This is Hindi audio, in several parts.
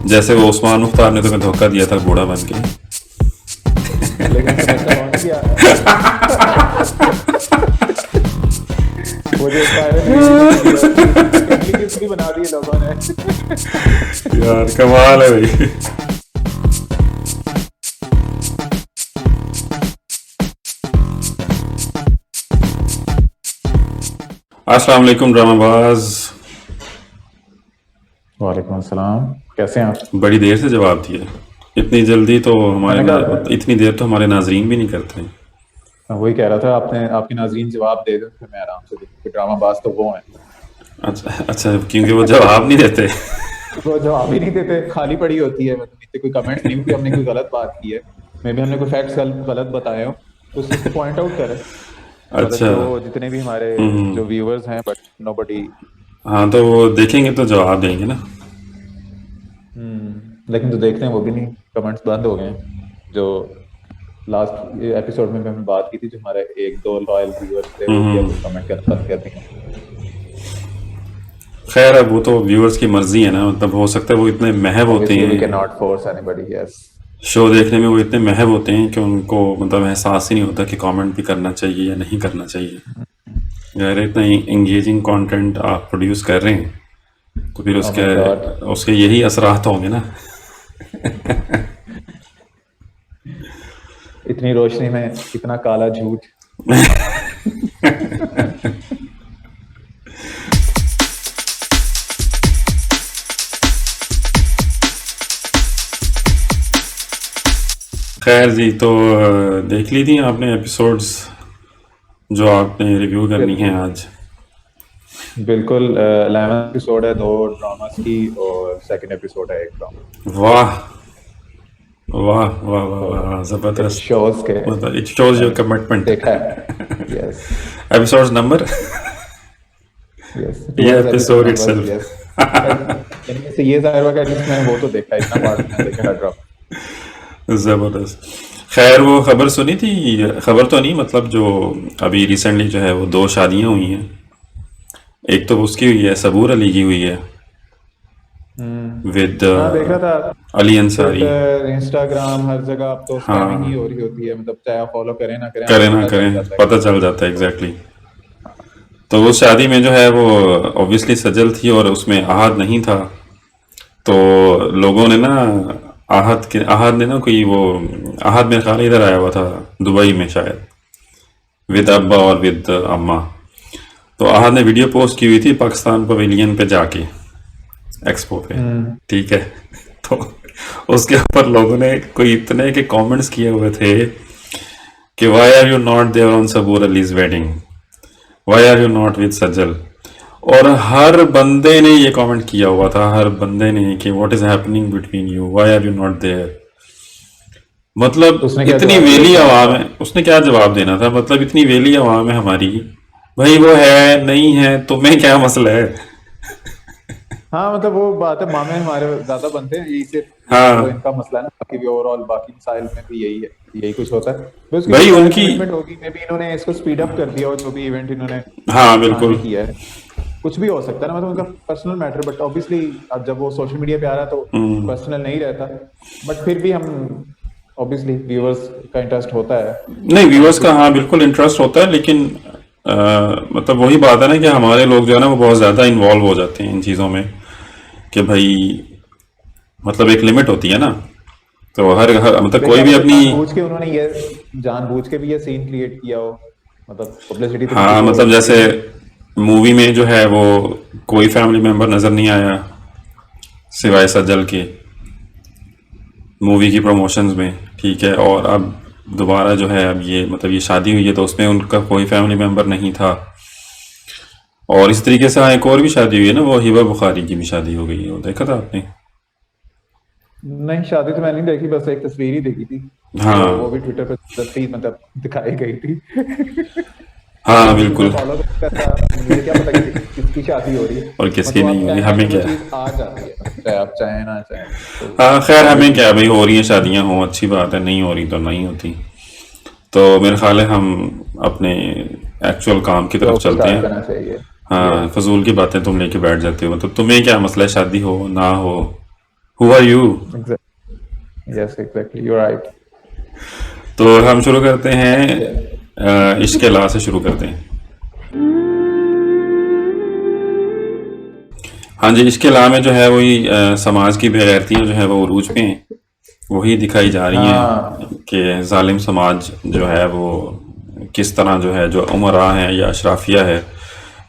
जैसे वो उस्मान मुख्तार ने तुम्हें धोखा दिया था बूढ़ा बन के। लेकिन समझता कौन किया। वो जो स्पाइरल गिफ्ट बना दिया, उसकी सेकेंडली गिफ्ट भी बना दिए लोगों ने। यार कमाल है भाई। अस्सलाम वालेकुम ड्रामाबाज। वालेकुम अस्सलाम, कैसे हैं आप? बड़ी देर से जवाब दिया। इतनी जल्दी तो मैंने कहा, इतनी देर तो हमारे नाजरीन भी नहीं करते। मैं वही कह रहा था, आपने आपके नाज़रीन जवाब दे दो, फिर मैं आराम से देखूं। ड्रामा बाज तो वो हैं, अच्छा अच्छा, क्योंकि वो जवाब नहीं देते। वो जवाब ही नहीं देते, खाली पड़ी होती है। मतलब नीचे कोई कमेंट्स नहीं कि हमने कोई गलत बात की है, मे भी हमने कोई फैक्ट्स गलत बताए हो, तो उस चीज़ को पॉइंट आउट करें। मतलब अच्छा। जो जितने भी हमारे हम्म। जो व्यूअर्स हैं, बट नोबडी। हाँ तो वो देखेंगे तो जवाब देंगे ना। लेकिन जो देखते हैं वो भी नहीं, कमेंट्स बंद हो गए हैं। जो लास्ट एपिसोड में भी हमने बात की थी, जो हमारे एक दो लॉयल व्यूअर्स थे, वो भी अब हम्म। कमेंट करना बंद कर दिए। खैर अब वो तो व्यूअर्स की मर्जी है ना, मतलब हो सकता है वो इतने महब होते ऑब्वियसली वी कैन हैं not force anybody, yes. Show देखने में, वो इतने महब होते हैं कि उनको मतलब एहसास ही नहीं होता कि कमेंट भी करना चाहिए या नहीं करना चाहिए। अगर इतना एंगेजिंग कंटेंट आप प्रोड्यूस कर रहे हैं तो फिर ओह माय उसके गॉड, उसके यही असरात होंगे ना। इतनी रोशनी में इतना काला झूठ। खैर जी, तो देख ली थी आपने एपिसोड्स जो आपने रिव्यू करनी है बिल्कुल आज। बिल्कुल, 11 एपिसोड है, दो ड्रामास की, और सेकंड एपिसोड है एक ड्रामा। वाह वाह वाह वाह तो वाह, इट जबरदस्त। शोज के मतलब इट शोज योर मैंने कमिटमेंट। देखा है। Yes, episode number. यस ये towards episode episode numbers, itself. Yes. इनमें से ये जाहिर हुआ कि एटलीस्ट मैंने वो तो देखा है, इतना पार्ट मैंने देखा है ड्रामा। जबरदस्त। खैर वो खबर सुनी थी, खबर तो नहीं मतलब जो अभी रिसेंटली जो है वो दो शादियां हुई हैं। एक तो उसकी हुई है, सबूर अली की हुई है विद हाँ, देख रहा था। अली अंसारी। ट्विटर, इंस्टाग्राम, हर जगह अब तो स्पैमिंग ही हाँ, हो रही होती है। मतलब चाहे आप फॉलो करें ना करें, आपको करें ना पता चल करें जाता है पता कहीं ना चल कहीं। जाता है तो एग्जैक्टली। तो उस शादी में जो है वो ऑब्वियसली सजल थी और उसमें आहद नहीं था। तो लोगों ने ना आहद ने ना कोई वो, आहद मेरे ख्याल इधर आया हुआ था दुबई में शायद, विद अब्बा और विद अम्मा। तो आहद ने वीडियो पोस्ट की हुई थी पाकिस्तान पवेलियन पे जाके, एक्सपो पे। हम्म ठीक है। तो उसके ऊपर लोगों ने कोई इतने के कमेंट्स किए हुए थे कि why are you not there on Saboor Ali's wedding, why are you not with Sajal. और हर बंदे ने ये कमेंट किया हुआ था, हर बंदे ने, कि what is happening between you, why are you not there. तो मतलब उसने क्या इतनी जवाब दिया वेली इस बात आवाम का? है, उसने क्या जवाब देना था, मतलब इतनी वेली आवाम है हमारी। भाई वो है नहीं है तुम्हें क्या मसला है। हाँ, मतलब वो बात है, मामे हमारे ज्यादा बनते हैं, यही सिर्फ ये तो हाँ इनका मसला है ना। बाकी भी ओवरऑल बाकी मसाइल में भी यही है, यही कुछ होता है। तो उसकी कोई भाई प्रायर उनकी। कमिटमेंट होगी, मे भी इन्होंने इसको स्पीड अप कर दिया हो, जो भी इवेंट इन्होंने हाँ पाकिस्तान बिल्कुल। में किया है। कुछ भी हो सकता है ना, मतलब उनका पर्सनल मैटर, बट ऑब्वियसली अब जब वो सोशल मीडिया पे आ रहा है तो पर्सनल नहीं रहता। बट फिर भी हम, ऑब्वियसली व्यूअर्स का इंटरेस्ट होता है नहीं हमें व्यूअर्स का कुछ। हाँ बिल्कुल इंटरेस्ट होता है, लेकिन मतलब वही बात है ना कि हमारे लोग जो है ना वो बहुत ज़्यादा इन्वॉल्व हो जाते हैं इन चीज़ों में, कि भाई मतलब एक लिमिट होती है ना। तो हर मतलब देखिए, कोई भी अगर अपनी। जानबूझ के उन्होंने ये जानबूझ के भी ये सीन क्रिएट किया हो, मतलब पब्लिसिटी तो किसी हाँ को मतलब अच्छी जैसे नहीं। मूवी में जो है वो कोई फैमिली मेंबर नज़र नहीं आया सिवाय सज्जल के, मूवी की प्रमोशंस में। ठीक है, और अब दोबारा जो है अब ये मतलब ये शादी हुई है तो उसमें उनका कोई फैमिली मेंबर नहीं था। और इस तरीके से हाँ एक और भी शादी हुई है ना, वो हिबा बुखारी की भी शादी हो गई है, वो देखा था आपने? नहीं, शादी तो मैंने नहीं देखी, बस एक तस्वीर ही देखी थी। वो हाँ भी ट्विटर पे दस्ती मतलब दिखाई गई थी। हाँ क्योंकि मैं बिल्कुल। फॉलो करता था, मुझे क्या पता कि किसकी शादी हो रही है। और किसकी मतलब नहीं आप हो रही, चाहें हमें तो वो क्या। चीज आ जाती है, मतलब चाहे आप चाहें ना चाहें, तो हाँ खैर हमें ऑब्वियसली। क्या भाई, हो रही है शादियां, हो अच्छी बात है, नहीं हो रही तो नहीं होती। तो मेरे ख्याल है हम अपने एक्चुअल काम की शो तरफ को चलते स्टार्ट हैं। करना चाहिए। हाँ यस। फजूल की बातें तुम लेके बैठ जाते हो, मतलब तुम्हें क्या मसला है शादी हो ना हो, who are you? Yes exactly, you right. तो हम शुरू करते हैं, इश्क ला से शुरू करते हैं। हाँ जी, इश्क ला में जो है वही समाज की बेगैरतियाँ जो है वो उरूज पे हैं, वही दिखाई जा रही हैं कि जालिम समाज जो है वो किस तरह जो है, जो उमरा है या अशराफिया है,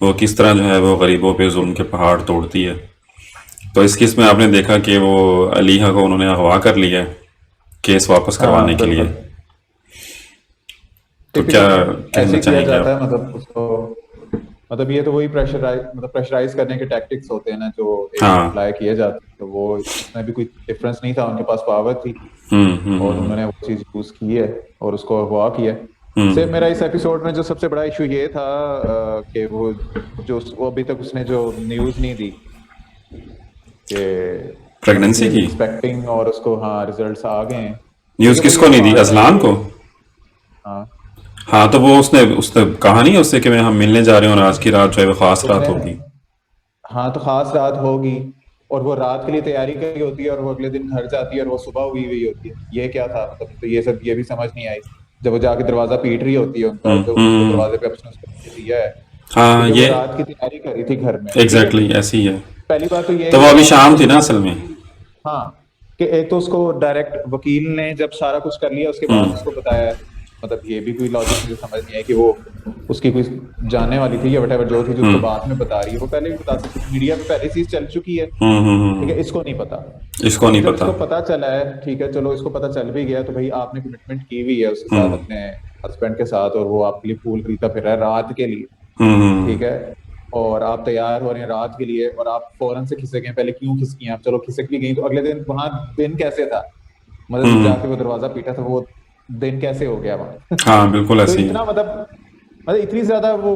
वो किस तरह जो है वो गरीबों पे जुल्म के पहाड़ तोड़ती है। तो इस केस में आपने देखा कि वो अलीहा को उन्होंने अगवा कर लिया है केस वापस करवाने के लिए। तो क्या कहना ऐसे किया चाहेंगे जाता आप? है, मतलब उसको, मतलब ये तो वही प्रेशराइज करने के टैक्टिक्स होते हैं ना जो हाँ। अप्लाई किए जाते हैं। तो वो इसमें भी कोई डिफरेंस नहीं था, उनके पास पावर थी और उन्होंने वो चीज यूज की है और उसको अगवा किया है। से मेरा इस एपिसोड में जो सबसे बड़ा इशू ये था कि वो अभी तक उसने जो न्यूज नहीं दी कि प्रेगनेंसी की एक्सपेक्टिंग, और उसको हाँ रिजल्ट्स आ गए हैं। न्यूज़ किसको नहीं दी? अजलान को? हाँ हाँ, तो वो उसने उसने कहा नहीं उससे कि मैं हम मिलने जा रहे हैं और आज की रात जो है वो खास रात उसने, होगी। हाँ तो खास रात होगी और वो रात के लिए तैयारी कर रही होती है और वो अगले दिन घर जाती है और वो सुबह हुई हुई होती है। ये क्या था मतलब? तो ये सब ये भी समझ नहीं आई जब वो जाके दरवाजा पीट रही होती है उनका, जो जो दरवाजे पे उसने उसको दिया है, हाँ, क्योंकि वो ये रात की तैयारी कर रही थी घर में। ठीक है, एग्जैक्टली ऐसी ही है। पहली बात तो ये तो है वो कि अभी आपने शाम उसको थी ना पता, असल में। हाँ, कि एक तो उसको डायरेक्ट वकील ने जब सारा कुछ कर लिया उसके बाद उसको बताया है। मतलब ये भी कोई लॉजिक मुझे समझ नहीं है कि वो उसकी कोई जानने वाली थी या वटेवर जो थी जो उसको बाद में बता रही है, वो पहले भी बता सकती थी। मीडिया पे पहले चीज चल चुकी है, ठीक है, इसको नहीं पता। इसको अब नहीं जब पता। इसको पता चला है, ठीक है, चलो इसको पता चल भी गया तो भाई आपने कमिटमेंट की हुई है उसके साथ, अपने हस्बैंड के साथ, और वो आपके लिए फूल खरीदता फिर रहा है रात के लिए, ठीक है, और आप तैयार हो रहे हैं रात के लिए और आप फौरन से खिसक गए। पहले क्यों खिसकी आप? चलो खिसक भी गई तो अगले दिन वहां दिन कैसे था? मतलब जब जाके वो दरवाजा पीटा था वो दिन कैसे हो गया वहां? हाँ, बिल्कुल तो ऐसी इतना है। मतलब इतनी ज्यादा वो,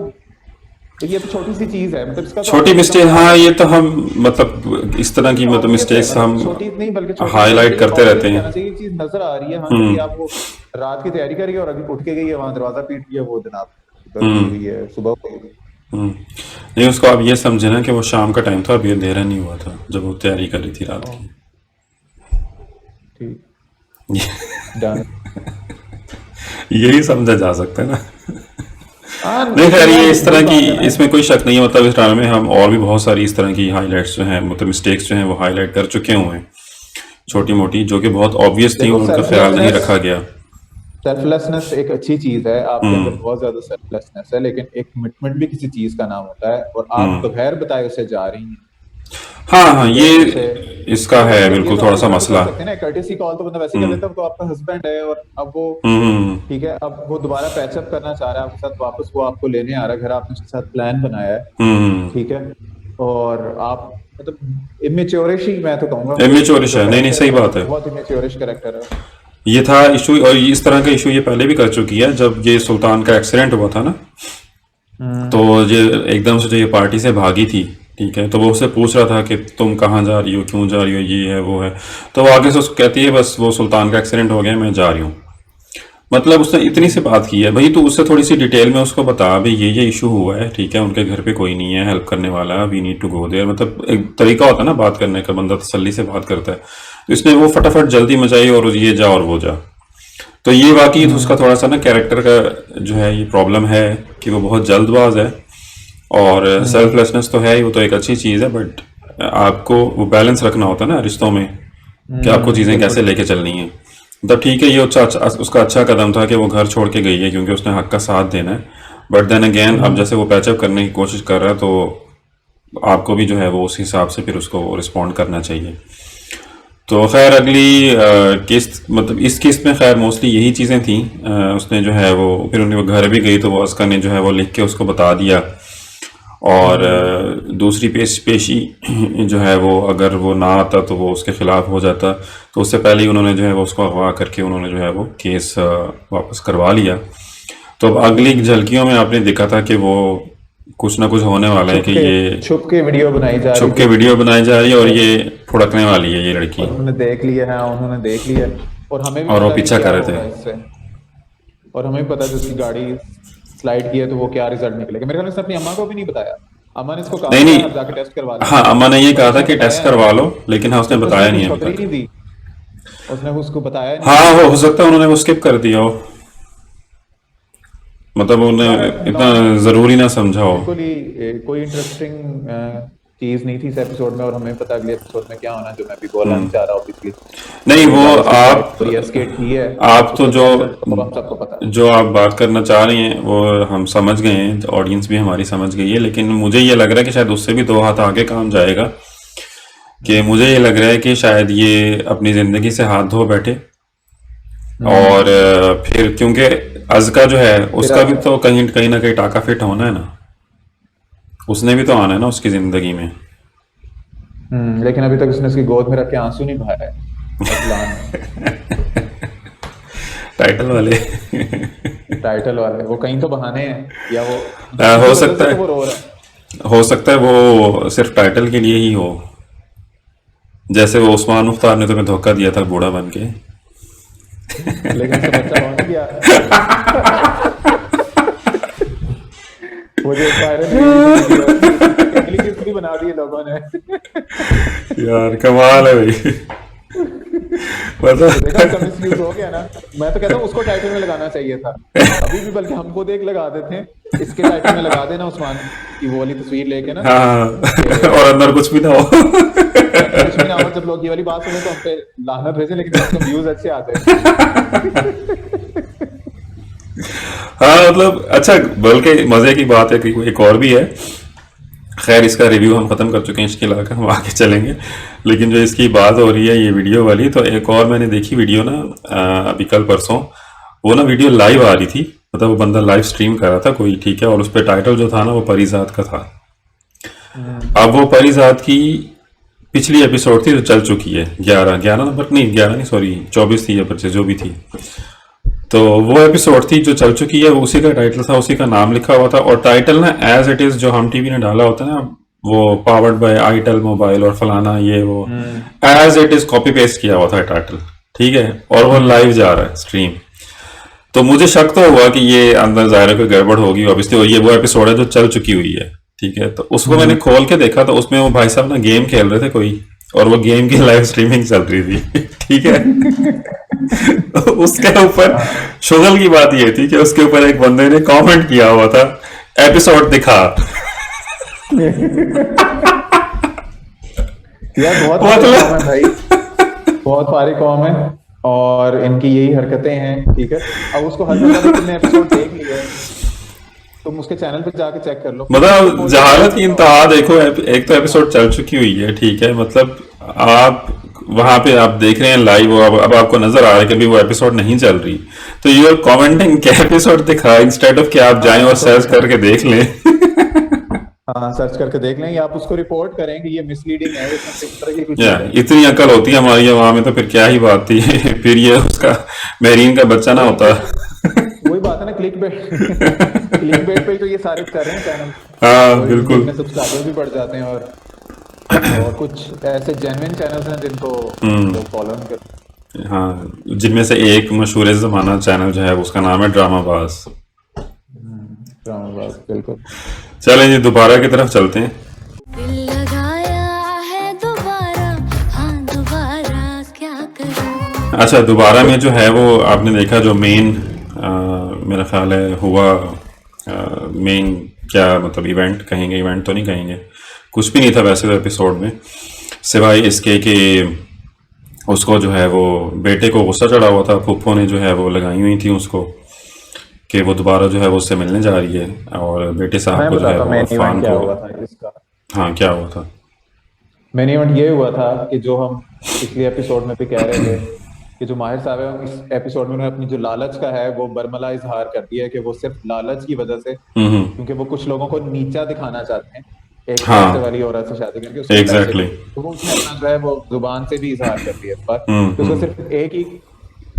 तो ये तो छोटी सी चीज है, मतलब इसका तो छोटी आपने मिस्टेक, कमाल हाँ, है। ये तो हम मतलब इस तरह की मतलब ऑब्वियस है, मिस्टेक्स मतलब हम छोटी नहीं बल्कि छोटी नहीं, हाईलाइट ये करते रहते ऑब्वियस हैं। कहना चाहिए, ये चीज नजर आ रही है। हाँ कि भाई आप वो रात की तैयारी करिए और अभी उठ के गई है वहां दरवाजा पीट लिया, वो दिन आप गई हुई है, सुबह हुई है। नहीं, उसको आप ये समझे ना कि वो शाम का टाइम था, अभी अंधेरा नहीं हुआ था जब वो तैयारी कर रही थी रात ओह, की। ठीक, डन। यही समझा जा सकता है ना। हाँ नहीं, लेकिन खैर, यार ये इस तरह वही की, बात है ना। इसमें कोई शक नहीं है। मतलब इस ड्रामे में हम और भी बहुत सारी इस तरह की हाईलाइट्स जो हैं, मतलब मिस्टेक्स जो हैं वो हाईलाइट कर चुके हुए हैं, छोटी मोटी, जो कि बहुत ऑब्वियस थी देखो, और उनका ख्याल नहीं रखा गया। सेल्फलेसनेस एक अच्छी चीज है, आपके अंदर बहुत ज्यादा सेल्फलेसनेस है, लेकिन एक कमिटमेंट भी किसी चीज का नाम होता है और आप बगैर बताए उसे जा रही हैं, हाँ हाँ, ठीक है, ये उसे। इसका देखो है ये बिल्कुल तो आप थोड़ा सा इतना तो कर मसला। सकते हैं ना, कर्टेसी कॉल तो बंदा वैसे ही कर लेता है, वो तो आपका हस्बैंड है और अब वो, ठीक है, अब वो दोबारा पैचअप करना चाह रहा है आपके साथ वापस, वो आपको लेने आ रहा है घर, आपने उसके साथ प्लान बनाया है, ठीक है, और आप मतलब इमेच्योरिश ही मैं तो कहूंगा, इमेच्योरिश जो है, नहीं नहीं, कैरेक्टर सही है बात है। बहुत इमेच्योरिश कैरेक्टर है। ये था इशू, और इस तरह का इशू ये पहले भी कर चुकी है जब ये सुल्तान का एक्सीडेंट हुआ था ना। तो ये एकदम से जो ये पार्टी से भागी थी, ठीक है, तो वो उससे पूछ रहा था कि तुम कहाँ जा रही हो, क्यों जा रही हो, ये है वो है। तो वो आगे से उसको कहती है बस वो सुल्तान का एक्सीडेंट हो गया, मैं जा रही हूँ। मतलब उसने इतनी सी बात की है भाई, तो उससे थोड़ी सी डिटेल में उसको बता भाई ये इशू हुआ है, ठीक है, उनके घर पे कोई नहीं है हेल्प करने वाला, we need to go there. मतलब एक तरीका होता है ना बात करने का, बंदा तसल्ली से बात करता है। तो इसने वो फटाफट जल्दी मचाई और ये जा और वो जा। तो ये वाकई तो उसका थोड़ा सा ना कैरेक्टर का जो है ये प्रॉब्लम है कि वो बहुत जल्दबाज है। और सेल्फलेसनेस तो है ही, वो तो एक अच्छी चीज़ है, बट आपको वो बैलेंस रखना होता है ना रिश्तों में कि आपको चीज़ें बिल्कुल। कैसे लेके चलनी है। मतलब ठीक है, ये उसका अच्छा कदम था कि वो घर छोड़ के गई है क्योंकि उसने हक का साथ देना है। बट देन अगेन अब जैसे वो पैचअप करने की कोशिश कर रहा है तो आपको भी जो है वो उस हिसाब से फिर उसको रिस्पॉन्ड करना चाहिए। तो खैर अगली किस्त, मतलब इस किस्त में खैर मोस्टली यही चीज़ें थी। उसने जो है वो फिर उन्हें वो घर भी गई तो वो अस्का ने जो है वो लिख के उसको बता दिया। और दूसरी पेशी जो है वो अगर वो ना आता तो वो उसके खिलाफ हो जाता। तो उससे पहले ही उन्होंने जो है वो उसको अगवा करके उन्होंने जो है वो केस वापस करवा लिया। तो अब अगली झलकियों में आपने देखा था कि वो कुछ ना कुछ होने वाला है कि ये छुप के वीडियो बनाई जा रही छुप के थी वीडियो बनाई जा रही है और ये फुड़कने वाली है ये लड़की। और उन्होंने देख लिया है, उन्होंने देख लिया और हमें भी और वो पता है कि पीछा क्या कर रहे होगा थे। इससे, और हमें भी पता है जो उसकी गाड़ी स्लाइड की है तो वो क्या रिजल्ट निकलेगा। मेरे ख्याल में उसने अपनी अम्मा को भी नहीं बताया। अमन इसको कहा नहीं था नहीं, आप जाके टेस्ट करवा लें, हाँ अम्मा ने ये पर कहा था उसने कि टेस्ट बताया नहीं, करवा लो, लेकिन हाँ उसने तो उसने बताया नहीं है अभी खुशखबरी तक। नहीं दी, उसने उसको बताया नहीं हाँ कि हो सकता है उन्होंने वो स्किप कर दिया हो, मतलब यार उन्हें इतना नॉट ज़रूरी ना समझा हो। बिल्कुल ही कोई इंटरेस्टिंग चीज नहीं थी इस एपिसोड में, और हमें पता अगले एपिसोड में क्या होना, जो मैं भी बोलना नहीं चाह रहा ऑब्वियसली। नहीं कोई वो लाइफ की साइड आप स्टोरी एस्केट की है, आप तो उसका क्या रिजल्ट होगा हम सबको पता है। जो आप बात करना चाह रही हैं वो हम समझ गए हैं, ऑडियंस भी हमारी समझ गई है, लेकिन मुझे ये लग रहा है कि शायद उससे भी दो हाथ आगे काम जाएगा। कि मुझे ये लग रहा है कि शायद ये अपनी ज़िंदगी से हाथ धो बैठे, और हम्म। फिर क्योंकि अज़का जो है फिर उसका भी आज तो कहीं कहीं ना कहीं टाका फिट होना है ना, उसने भी तो आना है ना उसकी ज़िंदगी में। लेकिन अभी तक उसने उसकी गोद में रख के आंसू नहीं बहाए अजलान ने। टाइटल वाले टाइटल वाले वो कहीं तो बहाने हैं, या वो हो इसी वजह से सकता तो वो है, रो रहा है। हो सकता है वो सिर्फ टाइटल के लिए ही हो, जैसे वो उस्मान मुख्तार ने तुम्हें धोखा दिया था बूढ़ा बन के। लेकिन उससे बच्चा हो नहीं गया। वो जो एक वायरल हुई थी वीडियो, उसकी कैगली गिफ्ट भी बना दी है लोगों ने। यार कमाल है भाई। तो देखा उसका मतलब मिसयूज हो गया ना। मैं तो कहता हूँ उसको टाइटल में लगाना चाहिए था अभी भी, बल्कि हम खुद एक लगा देते हैं, इसके टाइटल में लगा देना उस्मान की वो वाली तस्वीर लेके ना, हाँ कि और अंदर कुछ भी ना हो। अंदर कुछ भी ना हो, जब लोग ये वाली बात सुने तो हम पे लानत भेजे, लेकिन कम से कम व्यूज अच्छे आ जाए। हाँ मतलब अच्छा, बल्कि मजे की बात है कि एक और भी है। खैर इसका रिव्यू हम ख़त्म कर चुके हैं, इसके अलावा हम आगे चलेंगे। लेकिन जो इसकी बात हो रही है ये वीडियो वाली, तो एक और मैंने देखी वीडियो ना, अभी कल परसों, वो ना वीडियो लाइव आ रही थी, मतलब वो बंदा लाइव स्ट्रीम कर रहा था कोई, ठीक है, और उस पर टाइटल जो था ना वो परिजात का था। हम्म। अब वो परिजात की पिछली एपिसोड थी जो चल चुकी है, 11 नंबर नहीं, 11 नहीं सॉरी 24 थी या 25 जो भी थी। तो वो एपिसोड थी जो चल चुकी है, वो उसी का टाइटल था, उसी का नाम लिखा हुआ था, और टाइटल ना एज इट इज जो हम टीवी ने डाला होता है ना, वो पावर्ड बाय आईटेल मोबाइल और फलाना ये वो, हम्म। As it is copy paste किया हुआ था टाइटल, ठीक है, और वो हम्म। लाइव जा रहा है स्ट्रीम। तो मुझे शक तो हुआ कि ये अंदर ज़ाहिर है कोई गड़बड़ होगी ऑब्वियसली, और ये वो एपिसोड है जो चल चुकी हुई है, ठीक है। तो उसको मैंने हम्म। खोल के देखा, तो उसमें वो भाई साहब ना गेम खेल रहे थे कोई, और वो गेम की लाइव स्ट्रीमिंग चल रही थी। ठीक है। उसके ऊपर हाँ। शुगल की बात ये थी कि उसके ऊपर एक बंदे ने कमेंट किया हुआ था, एपिसोड दिखा। यार बहुत सारे कॉम है मतलब भाई, बहुत सारी कॉम है, और इनकी यही हरकतें हैं, ठीक है। अब उसको हर बंदा ने तुमने एपिसोड देख लिया है, तुम उसके चैनल पे जाके चेक कर लो, कुछ उसको मतलब खोल के दिखा जहालत की सकता इंतहा होगा। देखो, एक तो एपिसोड चल चुकी हुई है, ठीक है, मतलब आप वहां पे आप देख रहे हैं लाइव, अब आपको नजर आ रहा है कि भी वो एपिसोड नहीं चल रही, तो यू आर कमेंटिंग के एपिसोड दिखा, इंस्टेड ऑफ कि आप जाएं हाँ और तो सर्च करके देख लें। हाँ, सर्च करके देख लें, या आप उसको रिपोर्ट करें कि ये मिसलीडिंग है, इसमें इस तरह की कोई या चीज है। इतनी अकल होती है हमारी वहां में, तो फिर क्या ही बात थी। फिर ये उसका मेरीन का बच्चा ना वही होता। वही बात है ना, क्लिक बेट। क्लिक बेट पे ही तो ये सारे कर रहे हैं चैनल, हाँ तो इनके बिल्कुल। इतने सब्सक्राइबर भी बढ़ जाते हैं, और कुछ ऐसे जेन्युइन चैनल्स हैं जिनको लोग फॉलो नहीं करते। हाँ जिनमें से एक मशहूर जमाना चैनल जो है उसका नाम है ड्रामाबाज। ड्रामाबाज, बिल्कुल। चलें जी दोबारा की तरफ चलते हैं। दिल लगाया है दोबारा, हाँ दोबारा क्या करूं। अच्छा दोबारा में जो है वो आपने देखा जो मेन, मेरा ख्याल है हुआ मेन, क्या मतलब इवेंट कहेंगे, इवेंट तो नहीं कहेंगे, कुछ भी नहीं था वैसे तो एपिसोड में, सिवाय इसके कि उसको जो है वो बेटे को गुस्सा चढ़ा हुआ था, फूफो ने जो है वो लगाई हुई थी उसको कि वो दोबारा जो है वो उससे मिलने जा रही है, और बेटे साहब मैं को जो है बताता हूँ वो मेन इवेंट अफान क्या को। हुआ था इसका। हाँ क्या हुआ था? मेन इवेंट ये हुआ था कि जो हम पिछले एपिसोड में भी कह रहे थे, कि जो माहिर साहब है, इस एपिसोड में उन्होंने अपनी जो लालच का है वो बरमला इजहार कर दिया है, कि वो सिर्फ लालच की वजह से, हम्म। क्योंकि वो कुछ लोगों को नीचा दिखाना चाहते हैं एक पैसे हाँ वाली औरत से शादी करके उसको पैसे एग्जैक्टली। दे, तो वो उसने अपना जो है वो जुबान से भी इजहार कर दिया इस बार, कि उसको हम्म। सिर्फ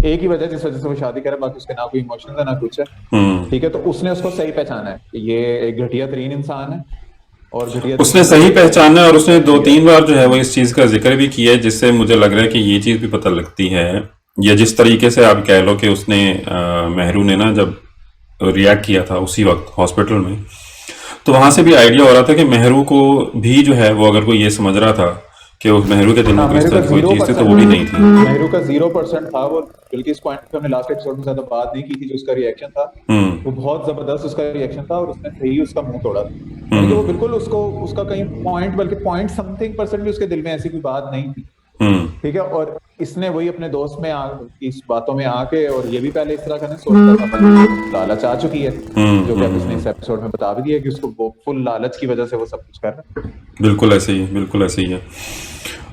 एक ही वजह जिस वजह से वो शादी करे, बाकी उसके ना कोई इमोशंस है ना कुछ है, हम्म। ठीक है। तो उसने उसको सही पहचाना है कि ये एक घटिया तरीन इंसान है, और घटिया उसने तरीन सही तरीके से पहचाना है, और उसने दो किया। तीन बार जो है वो इस चीज़ का जिक्र भी किया है, जिससे मुझे लग रहा है कि ये चीज़ भी पता लगती है, या जिस तरीके से आप कह लो कि उसने महरू ने ना जब रिएक्ट किया था उसी वक्त हॉस्पिटल में, तो वहां से भी आइडिया हो रहा था कि मेहरू को भी जो है वो, अगर कोई ये समझ रहा था कि उस मेहरू के दिल में हाँ, कोई इस मेहरू का तरह की कोई चीज थी, तो 0% वो भी नहीं थी। मेहरू का 0% था वो। बल्कि इस पॉइंट पे हमने लास्ट एपिसोड में ज्यादा बात नहीं की थी। जो उसका रिएक्शन था वो बहुत जबरदस्त उसका रिएक्शन था, और उसने सही उसका मुंह तोड़ा था। यानी कि वो बिल्कुल उसको उसका कहीं पॉइंट, बल्कि पॉइंट समथिंग परसेंट भी उसके दिल में ऐसी कोई बात नहीं थी। हम्म ठीक है, और इसने वही अपने दोस्त में इस बातों में आके, और ये भी पहले इस तरह का नहीं सोचता था, बल्कि लालच आ चुकी है, जो कि अब उसने इस एपिसोड में बता भी दिया कि उसको वो फुल लालच की वजह से वो सब कुछ कर रहा है। बिल्कुल ऐसे ही, बिल्कुल ऐसे ही है।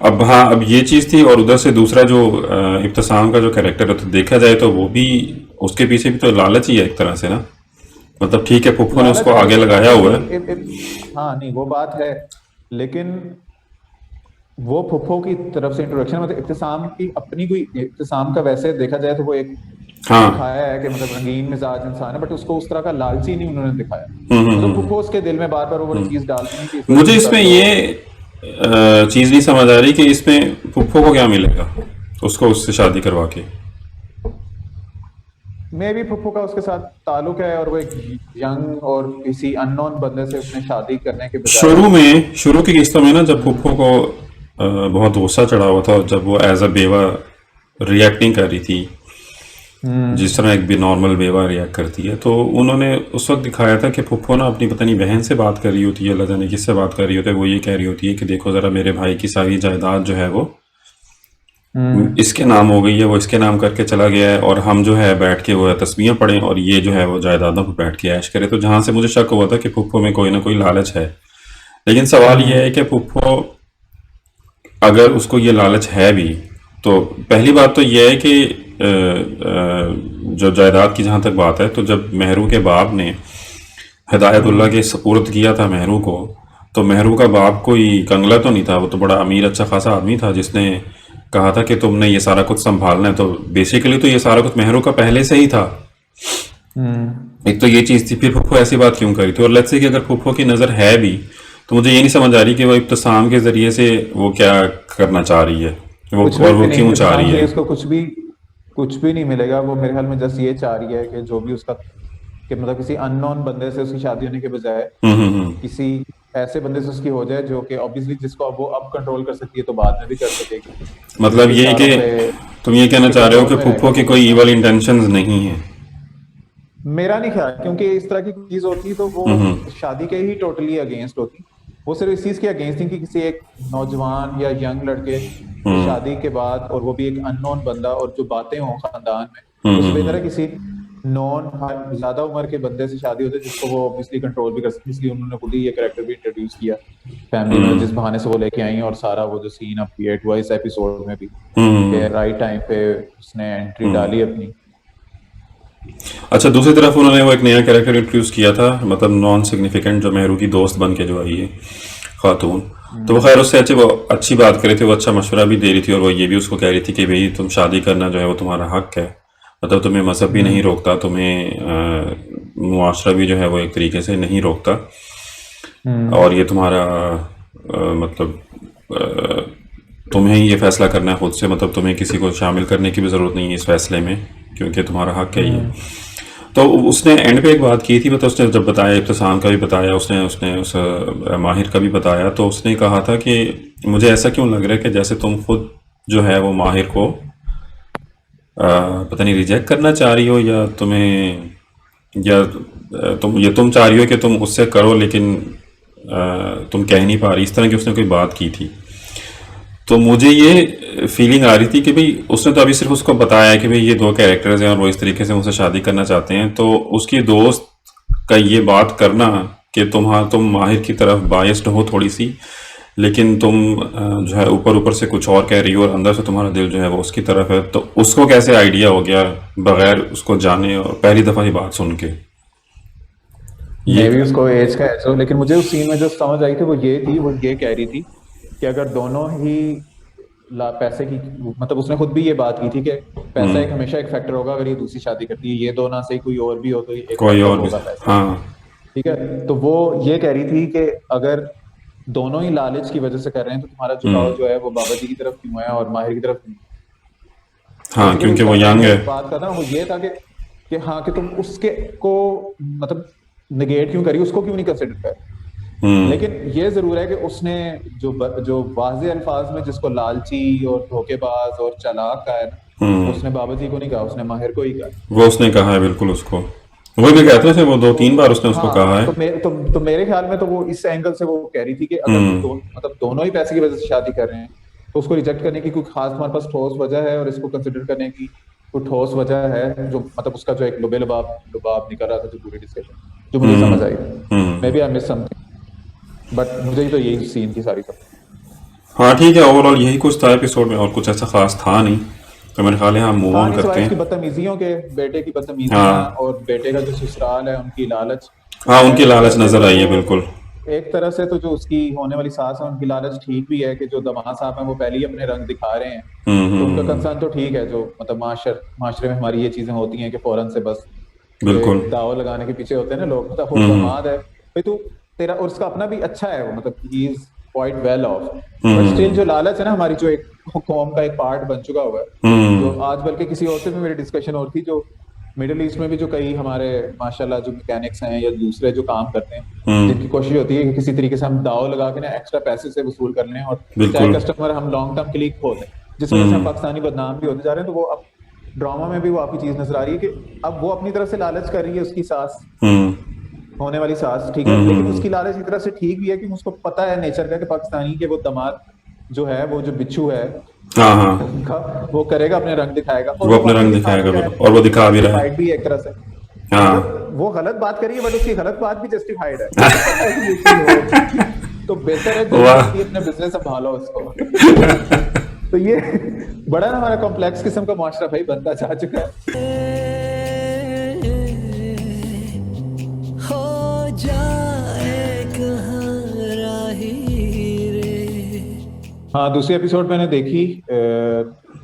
अब हाँ, अब ये चीज थी, और उधर से दूसरा जो इब्तिसाम का जो कैरेक्टर है, तो देखा जाए तो वो भी, उसके पीछे भी तो लालच ही है एक तरह से ना। मतलब ठीक है, पुप्पो ने लालच उसको है, आगे लेकिन लगाया हुआ है। हाँ नहीं, वो बात है, लेकिन वो फुफ्फो की तरफ से इंट्रोडक्शन, मतलब इब्तिसाम की अपनी कोई, इब्तिसाम का वैसे देखा जाए तो वो एक हाँ। दिखाया है कि मतलब रंगीन मिजाज इंसान है, बट उसको उस तरह का लालची नहीं उन्होंने दिखाया। हम्म मतलब हम्म फुफ्फो उसके दिल में बार बार वो वाली चीज डालते हैं कि इस मुझे लड़की का इसमें तो ये चीज नहीं समझ आ रही कि इसमें पुप्पो को क्या मिलेगा उसको उससे शादी करवा के। मे भी फुफ्फो का उसके साथ ताल्लुक है, और वो एक यंग और किसी अननोन बंदे से उसने शादी करने के बजाय। शुरू की किस्तों में ना, जब पुप्पो को बहुत गुस्सा चढ़ा हुआ था, और जब वो एज अ बेवा रिएक्ट नहीं कर रही थी जिस तरह एक भी नॉर्मल बेवा रिएक्ट करती है, तो उन्होंने उस वक्त दिखाया था कि फुप्पो ना अपनी पता नहीं बहन से बात कर रही होती है, अल्लाह जाने किससे बात कर रही होती है। वो ये कह रही होती है कि देखो ज़रा, मेरे भाई की सारी जायदाद जो है वो इसके नाम हो गई है, वो इसके नाम करके चला गया है, और हम जो है बैठ के वो है तस्वीरें पढ़ें, और ये जो है वो जायदादों पर बैठ के ऐश करे। तो जहाँ से मुझे शक हुआ था कि फुप्पो में कोई ना कोई लालच है। लेकिन सवाल ये है कि फुप्पो, अगर उसको ये लालच है भी, तो पहली बात तो ये है कि जो जायदाद की जहाँ तक बात है, तो जब मेहरू के बाप ने हिदायतुल्लाह के सपुर्द किया था मेहरू को, तो मेहरू का बाप कोई कंगला तो नहीं था, वो तो बड़ा अमीर अच्छा खासा आदमी था, जिसने कहा था कि तुमने ये सारा कुछ संभालना है। तो बेसिकली तो ये सारा कुछ मेहरू का पहले से ही था। एक तो ये चीज़ थी। फिर फुप्पो ऐसी बात क्यों करी थी? और लेट्स से कि अगर फुप्पो की नज़र है भी, तो मुझे ये नहीं समझ आ रही कि वो इब्तिसाम के ज़रिए से वो क्या करना चाह रही है, वो कुछ और भी वो नहीं, क्यों चाह इब्तिसाम रही से है। उसको कुछ भी नहीं मिलेगा। वो मेरे ख्याल में जस्ट ये चाह रही है कि जो भी उसका, कि मतलब किसी अननोन बंदे से उसकी शादी होने के बजाय किसी ऐसे बंदे से उसकी हो जाए, जो कि ऑब्वियसली जिसको अब वो अब कंट्रोल कर सकती है, तो बाद में भी कर सकेगी, मतलब जिसके ये है इशारों कि पे तुम ये कहना उसके चाह रहे हो कंट्रोल कि में रहेगा फुप्पो की वो कोई बंदा। इवल इंटेंशंस नहीं है। मेरा नहीं ख्याल, क्योंकि इस तरह की चीज होती तो वो शादी के ही टोटली अगेंस्ट होती। वो सिर्फ इस चीज के अगेंस्ट थी कि किसी एक नौजवान या यंग लड़के की शादी के बाद, और वो भी एक अननोन बंदा, और जो बातें हों खानदान में, उससे बेहतर है किसी नॉन ज्यादा उम्र के बंदे से शादी होती है, जिसको वो ऑब्वियसली कंट्रोल भी कर सकती है। इसलिए उन्होंने खुद ही ये कैरेक्टर भी इंट्रोड्यूस किया फैमिली में, जिस बहाने से वो लेके आई, और सारा वो जो सीन अब क्रिएट हुआ इस एपिसोड में भी, कि राइट टाइम पे उसने एंट्री डाली अपनी। अच्छा, दूसरी तरफ उन्होंने वो एक नया कैरेक्टर इंट्रोड्यूस किया था, मतलब नॉन सिग्निफिकेंट, जो मेहरू की दोस्त बन के जो आई है खातून। तो वो खैर उससे वो अच्छी बात कर रही थी, वो अच्छा मशवरा भी दे रही थी, और वो ये भी उसको कह रही थी कि भाई तुम शादी करना जो है वो तुम्हारा हक है, मतलब तुम्हें मजहब भी नहीं रोकता, तुम्हें मुआशरा भी जो है वो एक तरीके से नहीं रोकता, और ये तुम्हारा मतलब तुम्हें ही ये फैसला करना है खुद से, मतलब तुम्हें किसी को शामिल करने की भी ज़रूरत नहीं है इस फैसले में, क्योंकि तुम्हारा हक है ये। तो उसने एंड पे एक बात की थी, मतलब उसने जब बताया, इब्तिसाम का भी बताया, उसने उसने उस माहिर का भी बताया, तो उसने कहा था कि मुझे ऐसा क्यों लग रहा है कि जैसे तुम खुद जो है वो माहिर को पता नहीं रिजेक्ट करना चाह रही हो, या तुम्हें, या तुम चाह रही हो कि तुम उससे करो, लेकिन तुम कह नहीं पा रही, इस तरह की उसने कोई बात की थी। तो मुझे ये फीलिंग आ रही थी कि भाई उसने तो अभी सिर्फ उसको बताया कि भाई ये दो कैरेक्टर्स हैं और वो इस तरीके से मुझसे शादी करना चाहते हैं, तो उसकी दोस्त का ये बात करना कि तुम माहिर की तरफ बायस्ड हो थोड़ी सी, लेकिन तुम जो है ऊपर ऊपर से कुछ और कह रही हो, और अंदर से तुम्हारा दिल जो है वो उसकी तरफ है, तो उसको कैसे आइडिया हो गया बगैर उसको जाने और पहली दफ़ा ये बात सुन के? ये भी उसको एज का ऐसा, लेकिन मुझे उस सीन में जो समझ आई थी वो ये कह रही थी कि अगर दोनों ही पैसे की, मतलब उसने खुद भी ये बात की थी कि पैसा एक हमेशा एक फैक्टर होगा, अगर ये दूसरी शादी करती है, ये दो ना से कोई और भी हो तो एक कोई फैक्टर और भी, होगा पैसा। हाँ। ठीक है, तो वो ये कह रही थी कि अगर दोनों ही लालच की वजह से कर रहे हैं, तो तुम्हारा झुकाव जो है वो बाबा जी की तरफ क्यों है और माहिर की तरफ क्यों? हाँ, Basically क्योंकि उसका वो यंग है। बात का था वो ये था कि हाँ, कि तुम उसके को मतलब निगेट क्यों करी, उसको क्यों नहीं कंसिडर कर, लेकिन ये जरूर है कि उसने जो वाज़े अल्फाज में जिसको लालची और धोखेबाज और चालाक कहा है ना, उसने बाबा जी को नहीं कहा, उसने माहिर को ही कहा। वो उसने कहा है बिल्कुल उसको, वो भी कहते थे, वो 2-3 बार उसने उसको कहा है। तो मेरे ख्याल में तो वो इस एंगल से वो कह रही थी कि अगर मतलब दोनों ही पैसे की वजह से शादी कर रहे हैं तो उसको रिजेक्ट करने की कोई खास हमारे पास ठोस वजह है, और इसको कंसिडर करने की कोई ठोस वजह है, जो मतलब उसका जो एक लुबे लुबाब निकल रहा था जो पूरी डिस्कशन, जो मुझे समझ आई। Maybe I miss something, but मुझे तो यही सीन की सारी सब। हाँ ठीक है, ओवरऑल यही कुछ था एपिसोड में, और कुछ ऐसा खास था नहीं, तो मेरे ख्याल है हम मूव ऑन करते की हैं। बदतमीजियों के, बेटे की बदतमीजियां और बेटे का जो ससुराल है उनकी लालच। हाँ उनकी लालच नजर आई है बिल्कुल। एक तरह से तो जो उसकी होने वाली सास है उनकी लालच ठीक भी है कि जो दमाद साहब हैं वो पहले ही अपने रंग दिखा रहे हैं, तो उनका कंसर्न तो ठीक है। जो मतलब माशरे में हमारी ये चीजें होती हैं कि फौरन से बस बिल्कुल दाव लगाने के पीछे होते हैं ना लोग, मतलब वो दमाद है भाई तू तेरा, और उसका अपना भी अच्छा है, वो मतलब he is quite well of, but still जो लालच है ना हमारी, जो एक कौम का एक पार्ट बन चुका हुआ है, जो आज बल्कि किसी और से भी मेरी डिस्कशन और थी, जो मिडिल ईस्ट में भी जो कई हमारे माशाल्लाह जो मैकेनिक्स हैं या दूसरे जो काम करते हैं, जिनकी कोशिश होती है कि किसी तरीके से हम दाव लगा के ना एक्स्ट्रा पैसे से वसूल कर लें और चाहे कस्टमर हम लॉन्ग टर्म के लिए खो दें, जिस वजह से हम पाकिस्तानी बदनाम भी होते जा रहे हैं। तो वो अब ड्रामा में भी वो आपकी चीज नजर आ रही है कि अब वो अपनी तरफ से लालच कर रही है, उसकी सास, होने वाली सास, ठीक है, लेकिन उसकी लालच की तरफ से ठीक भी है कि उसको पता है नेचर का कि पाकिस्तानी के वो दामाद जो है, वो जो बिच्छू है, उनका वो करेगा, अपने रंग दिखाएगा, वो अपने रंग दिखाएगा, और वो दिखा भी रहा है भी एक तरह से। हाँ वो गलत बात करी है बट उसकी गलत बात भी जस्टिफाइड है। तो बेहतर है कि अपने बिजनेस संभालो उसको। तो ये बड़ा ना हमारा कॉम्प्लेक्स किस्म का मुआशरा भाई बनता जा चुका है। हाँ, दूसरी एपिसोड मैंने देखी,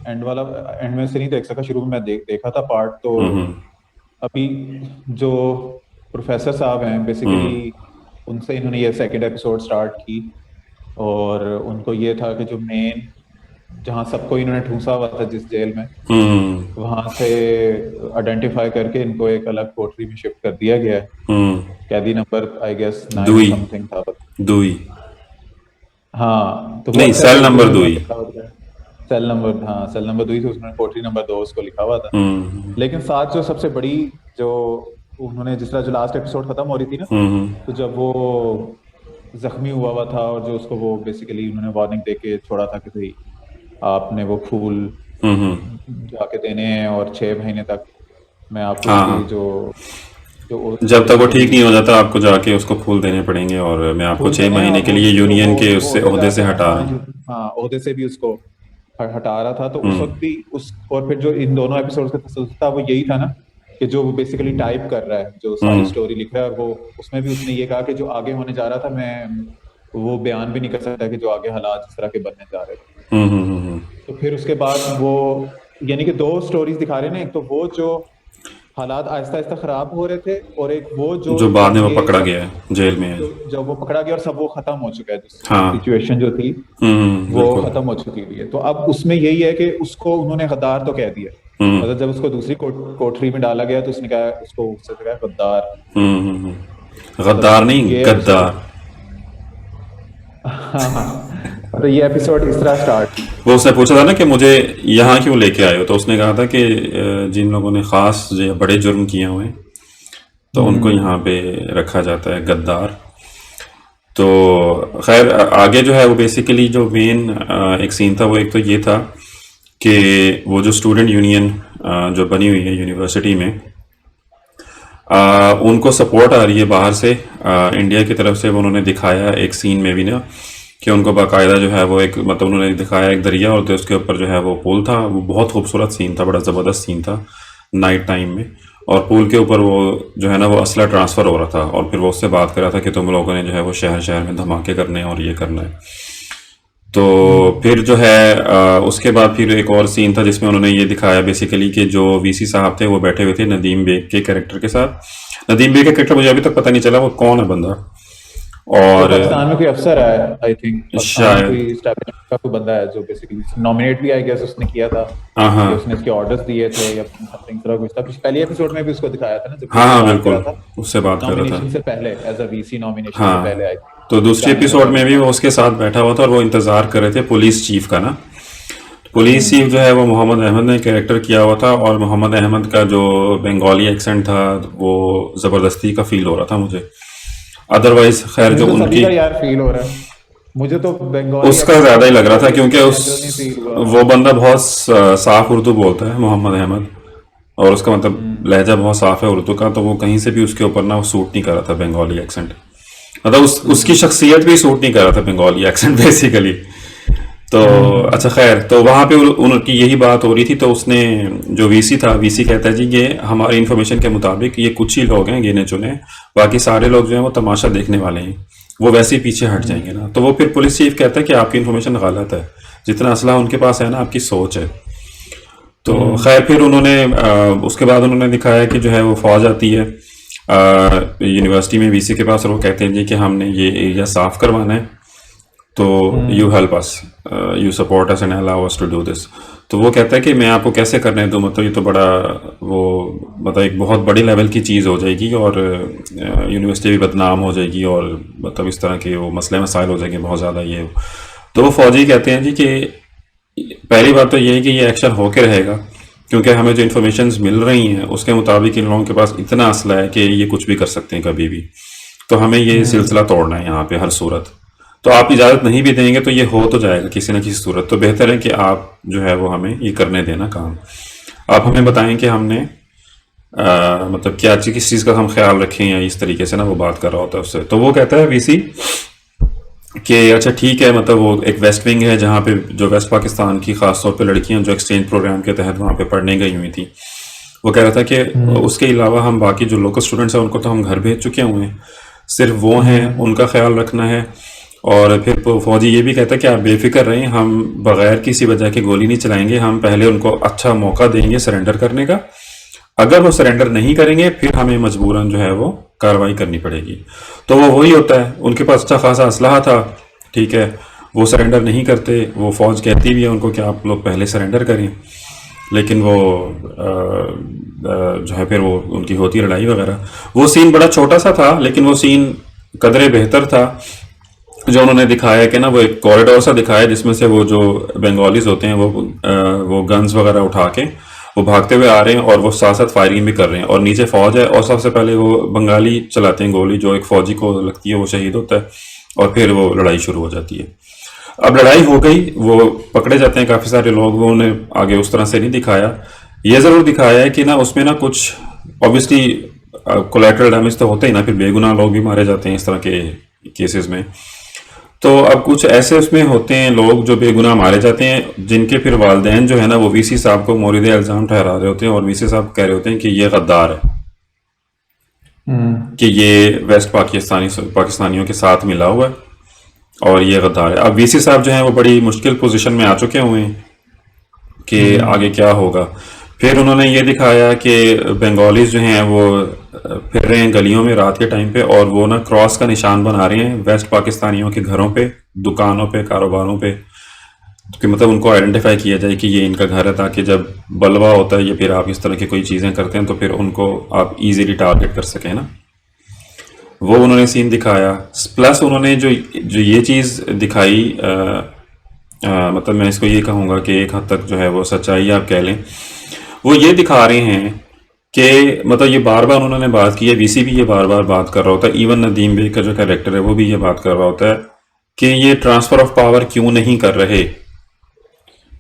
एंड वाला, एंड में से नहीं देख सका, शुरू में मैं देखा था पार्ट। तो अभी जो प्रोफेसर साहब हैं बेसिकली, उनसे इन्होंने ये सेकंड एपिसोड स्टार्ट की, और उनको ये था कि जो मेन जहाँ सबको इन्होंने ठूंसा हुआ था जिस जेल में, वहां से आइडेंटिफाई करके इनको एक अलग कोठरी में शिफ्ट कर दिया गया है। कैदी नंबर आई गेस 9 समथिंग था, दुई, हाँ, तो नहीं सेल नंबर 2 सेल नंबर 2 से उसने कोठरी नंबर 2 उसको लिखा हुआ था। लेकिन साथ जो सबसे बड़ी, जो उन्होंने जिस तरह जो लास्ट एपिसोड खत्म हो रही थी ना, तो जब वो जख्मी हुआ था और जो उसको वो बेसिकली उन्होंने वार्निंग देके छोड़ा था कि भाई आपने वो फूल जाके देने हैं और 6 महीने तक मैं आपको जो जब तक वो ठीक नहीं हो जाता आपको जाके उसको फूल देने पड़ेंगे, और मैं आपको 6 महीने के लिए यूनियन के उससे ओहदे से हटा रहा हूँ। हाँ, ओहदे से भी उसको हटा रहा था। तो उस वक्त भी उस, और फिर जो इन दोनों एपिसोड्स का तसल्सल था वो यही था ना कि जो बेसिकली टाइप कर रहा है, जो सारी स्टोरी लिख रहा है, वो उसमें भी उसने ये कहा कि जो आगे होने जा रहा था मैं वो बयान भी नहीं कर सकता कि जो आगे हालात जिस तरह के बनने जा रहे थे। तो फिर उसके बाद वो यानी कि 2 स्टोरीज दिखा रहे हैं, एक तो वो जो हालात आहिस्ता आहिस्ता खराब हो रहे थे, और एक वो जो बाद में वो पकड़ा गया है जेल में, जब वो पकड़ा गया और सब वो खत्म हो चुका है, सिचुएशन जो थी वो खत्म हो चुकी हुई है। तो अब उसमें यही है कि उसको उन्होंने गद्दार तो कह दिया, मतलब जब उसको दूसरी कोठरी में डाला गया तो उसने कहा, उसको उससे कहा गद्दार, गद्दार नहीं गद्दार। तो ये एपिसोड इस तरह स्टार्ट, वो उसने पूछा था ना कि मुझे यहाँ क्यों लेके आए हो, तो उसने कहा था कि जिन लोगों ने खास जो बड़े जुर्म किए हुए हैं तो उनको यहाँ पे रखा जाता है गद्दार। तो खैर आगे जो है वो बेसिकली जो मेन एक सीन था वो एक तो ये था कि वो जो स्टूडेंट यूनियन जो बनी हुई है यूनिवर्सिटी में, उनको सपोर्ट आ रही है बाहर से, इंडिया की तरफ से। वो उन्होंने दिखाया एक सीन में भी ना कि उनको बाकायदा जो है वो एक, मतलब उन्होंने दिखाया एक दरिया और उसके ऊपर जो है वो पुल था। वो बहुत खूबसूरत सीन था, बड़ा ज़बरदस्त सीन था नाइट टाइम में, और पुल के ऊपर वो जो है ना वो असला ट्रांसफ़र हो रहा था, और फिर वो उससे बात कर रहा था कि तुम लोगों ने जो है वो शहर शहर में धमाके करने हैं और ये करना है। तो फिर जो है उसके बाद फिर एक और सीन था जिसमें उन्होंने ये दिखाया बेसिकली कि जो वीसी साहब थे वो बैठे हुए थे नदीम बेग के कैरेक्टर के साथ। नदीम बेग का कैरेक्टर मुझे अभी तक पता नहीं चला वो कौन है बंदा, और पाकिस्तान में कोई अफसर है आई थिंक, शायद का कोई बंदा है जो बेसिकली नॉमिनेट भी आई गेस उसने किया था, उसने इसके ऑर्डर्स दिए थे या समथिंग तरह कुछ था। पहले एपिसोड में भी उसको दिखाया था ना, जब हाँ बिल्कुल उससे बात कर रहा था से पहले एज अ वीसी नॉमिनेशन से पहले आई थी। तो दूसरे एपिसोड में भी वो उसके साथ बैठा हुआ था और वो इंतजार कर रहे थे पुलिस चीफ का ना। पुलिस चीफ जो है वो मोहम्मद अहमद ने कैरेक्टर किया हुआ था, और मोहम्मद अहमद का जो बंगाली एक्सेंट था वो ज़बरदस्ती का फील हो रहा था मुझे। अदरवाइज खैर मुझे जो तो सभी उनकी का यार फील हो रहा है, मुझे तो बंगाली उसका ज़्यादा ही लग रहा था, क्योंकि नहीं उस फील हुआ। वो बंदा बहुत साफ उर्दू बोलता है मोहम्मद अहमद, और उसका मतलब लहजा बहुत साफ है उर्दू का, तो वो कहीं से भी उसके ऊपर ना वो सूट नहीं कर रहा था बंगाली एक्सेंट। मतलब उसकी शख्सियत भी सूट नहीं कर रहा था बंगाली एक्सेंट बेसिकली। तो अच्छा खैर, तो वहाँ पे उनकी यही बात हो रही थी। तो उसने जो वीसी था, वीसी कहता है जी ये हमारी इन्फॉर्मेशन के मुताबिक ये कुछ ही लोग हैं गिने चुने, बाकी सारे लोग जो हैं वो तमाशा देखने वाले हैं, वो वैसे ही पीछे हट जाएंगे ना। तो वो फिर पुलिस चीफ कहता है कि आपकी इन्फॉर्मेशन गलत है, जितना असला उनके पास है ना आपकी सोच है। तो खैर फिर उन्होंने उसके बाद उन्होंने दिखाया कि जो है वो फौज आती है यूनिवर्सिटी में वीसी के पास, और वो कहते हैं जी कि हमने ये एरिया साफ करवाना है, तो you help us, you support us and allow us to do this. तो वो कहता है कि मैं आपको कैसे करने दूँ, मतलब ये तो बड़ा वो मतलब एक बहुत बड़ी लेवल की चीज़ हो जाएगी, और यूनिवर्सिटी भी बदनाम हो जाएगी, और मतलब इस तरह के वो मसले मसाइल हो जाएंगे बहुत ज़्यादा ये। तो वो फौजी कहते हैं जी कि पहली बात तो ये है कि ये एक्शन होके रहेगा, क्योंकि हमें जो इन्फॉर्मेशन मिल रही हैं उसके मुताबिक इन लोगों के पास इतना असला है कि ये कुछ भी कर सकते हैं कभी भी, तो हमें ये सिलसिला तोड़ना है यहाँ पे हर सूरत। तो आप इजाज़त नहीं भी देंगे तो ये हो तो जाएगा किसी न किसी सूरत, तो बेहतर है कि आप जो है वो हमें ये करने देना काम। आप हमें बताएं कि हमने मतलब क्या किस चीज़ का हम ख्याल रखें, या इस तरीके से ना वो बात कर रहा होता है उससे। तो वो कहता है वीसी कि अच्छा ठीक है, मतलब वो एक वेस्ट विंग है जहाँ पे जो वेस्ट पाकिस्तान की ख़ास तौर पे लड़कियाँ जो एक्सचेंज प्रोग्राम के तहत वहाँ पे पढ़ने गई हुई थी, वो कह रहा था कि उसके अलावा हम बाकी जो लोकल स्टूडेंट्स हैं उनको तो हम घर भेज चुके हुए हैं, सिर्फ वो हैं उनका ख्याल रखना है। और फिर फौजी ये भी कहता है कि आप बेफिक्र रहें, हम बग़ैर किसी वजह की गोली नहीं चलाएंगे, हम पहले उनको अच्छा मौका देंगे सरेंडर करने का, अगर वो सरेंडर नहीं करेंगे फिर हमें मजबूरन जो है वो कार्रवाई करनी पड़ेगी। तो वो वही होता है, उनके पास अच्छा खासा असलहा था, ठीक है, वो सरेंडर नहीं करते, वो फ़ौज कहती भी है उनको कि आप लोग पहले सरेंडर करें, लेकिन वो जो है फिर वो उनकी होती लड़ाई वगैरह। वो सीन बड़ा छोटा सा था, लेकिन वो सीन कदरे बेहतर था जो उन्होंने दिखाया कि ना वो एक कॉरिडोर सा दिखाया जिसमें से वो जो बंगालीज होते हैं वो गन्स वगैरह उठा के वो भागते हुए आ रहे हैं, और वो साथ साथ फायरिंग भी कर रहे हैं, और नीचे फौज है, और सबसे पहले वो बंगाली चलाते हैं गोली, जो एक फौजी को लगती है वो शहीद होता है, और फिर वो लड़ाई शुरू हो जाती है। अब लड़ाई हो गई, वो पकड़े जाते हैं काफ़ी सारे लोग, वो उन्हें आगे उस तरह से नहीं दिखाया। ये ज़रूर दिखाया है कि ना उसमें ना कुछ ऑब्वियसली कोलैटरल डैमेज तो होते ही ना, फिर बेगुनाह लोग भी मारे जाते हैं इस तरह के केसेस में। तो अब कुछ ऐसे उसमें होते हैं लोग जो बेगुनाह मारे जाते हैं, जिनके फिर वालिदैन जो है ना वो वीसी साहब को मोरिद इल्ज़ाम ठहरा रहे होते हैं, और वीसी साहब कह रहे होते हैं कि ये गद्दार है, कि ये वेस्ट पाकिस्तानियों के साथ मिला हुआ है और ये गद्दार है। अब वीसी साहब जो हैं वो बड़ी मुश्किल पोजीशन में आ चुके हुए हैं कि आगे क्या होगा। फिर उन्होंने ये दिखाया कि बंगालीज जो हैं वो फिर रहे हैं गलियों में रात के टाइम पे, और वो ना क्रॉस का निशान बना रहे हैं वेस्ट पाकिस्तानियों के घरों पे, दुकानों पे, कारोबारों पे, कि मतलब उनको आइडेंटिफाई किया जाए कि ये इनका घर है, ताकि जब बलवा होता है या फिर आप इस तरह की कोई चीज़ें करते हैं तो फिर उनको आप इजीली टारगेट कर सकें ना। वो उन्होंने सीन दिखाया। प्लस उन्होंने जो ये चीज़ दिखाई मतलब मैं इसको ये कहूँगा कि एक हद तक जो है वो सच्चाई आप कह लें, वो ये दिखा रहे हैं कि मतलब ये बार बार उन्होंने बात की है, वीसी भी ये बार बार बात कर रहा होता है, इवन नदीम बेग का जो कैरेक्टर है वो भी ये बात कर रहा होता है कि ये ट्रांसफ़र ऑफ पावर क्यों नहीं कर रहे,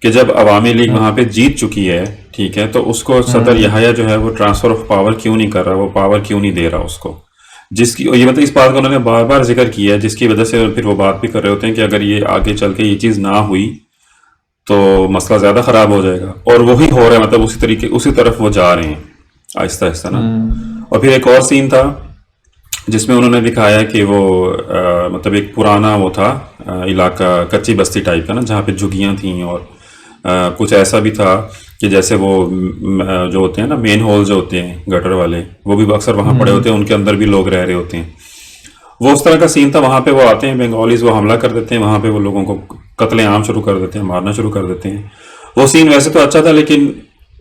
कि जब अवामी लीग वहाँ पे जीत चुकी है, ठीक है, तो उसको सदर यहाया जो है वो ट्रांसफ़र ऑफ पावर क्यों नहीं कर रहा, वो पावर क्यों नहीं दे रहा उसको, जिसकी ये मतलब इस बात का उन्होंने बार बार जिक्र किया है, जिसकी वजह से फिर वो बात भी कर रहे होते हैं कि अगर ये आगे चल के ये चीज़ ना हुई तो मसला ज़्यादा ख़राब हो जाएगा, और वही हो रहा है, मतलब उसी तरफ वो जा रहे हैं आहिस्ता आहिस्ता ना। और फिर एक और सीन था जिसमें उन्होंने दिखाया कि वो मतलब एक पुराना वो था इलाका, कच्ची बस्ती टाइप का ना, जहाँ पे झुग्गियाँ थीं, और कुछ ऐसा भी था कि जैसे वो जो होते हैं ना मेन होल जो होते हैं गटर वाले, वो भी अक्सर वहाँ पड़े होते हैं, उनके अंदर भी लोग रह रहे होते हैं। वो उस तरह का सीन था। वहाँ पे वो आते हैं बंगालीज, वो हमला कर देते हैं, वहाँ पे वो लोगों को कत्लेआम शुरू कर देते हैं, मारना शुरू कर देते हैं। वो सीन वैसे तो अच्छा था, लेकिन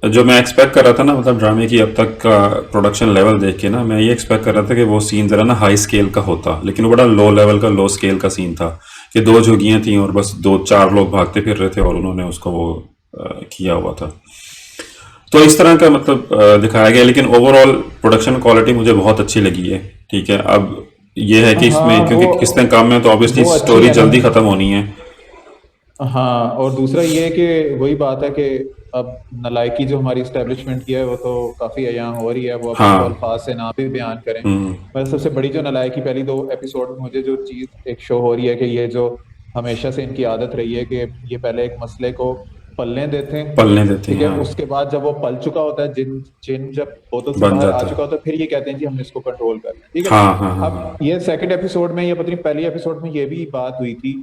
जो मैं एक्सपेक्ट कर रहा था ना, मतलब ड्रामे की अब तक का प्रोडक्शन लेवल देख के ना, मैं ये एक्सपेक्ट कर रहा था कि वो सीन जरा ना हाई स्केल का होता, लेकिन वो बड़ा लो लेवल का, लो स्केल का सीन था कि दो झुग्गियां थी और बस दो चार लोग भागते फिर रहे थे और उन्होंने उसको वो किया हुआ था। तो इस तरह का मतलब दिखाया गया, लेकिन ओवरऑल प्रोडक्शन क्वालिटी मुझे बहुत अच्छी लगी है। ठीक है, अब ये है कि हाँ इसमें क्योंकि किसने काम में तो ऑब्वियसली वो अच्छी स्टोरी है ना। जल्दी खत्म होनी है। हाँ, और दूसरा ये है कि वही बात है कि अब नालायकी जो हमारी इस्टेब्लिशमेंट की है वो तो काफी अयां हो रही है, वो अब उसको हाँ। अल्फाज से ना भी बयान करें। हम्म। पर सबसे बड़ी जो नालायकी पहली दो एपिसोड में मुझे जो चीज एक शो हो रही है कि ये जो हमेशा से इनकी आदत रही है कि ये पहले एक मसले को पलने देते हैं। पलने देते ठीक हैं, है, हाँ। उसके बाद जब वो पल चुका होता है, जिन जिन जब बोतल से बन बाहर आ जाता चुका है। होता है, फिर ये कहते हैं जी हमने इसको कंट्रोल करना है। ठीक है। हाँ हाँ हाँ हाँ। अब ये सेकंड एपिसोड में, या पता नहीं पहली एपिसोड में ये भी बात हुई थी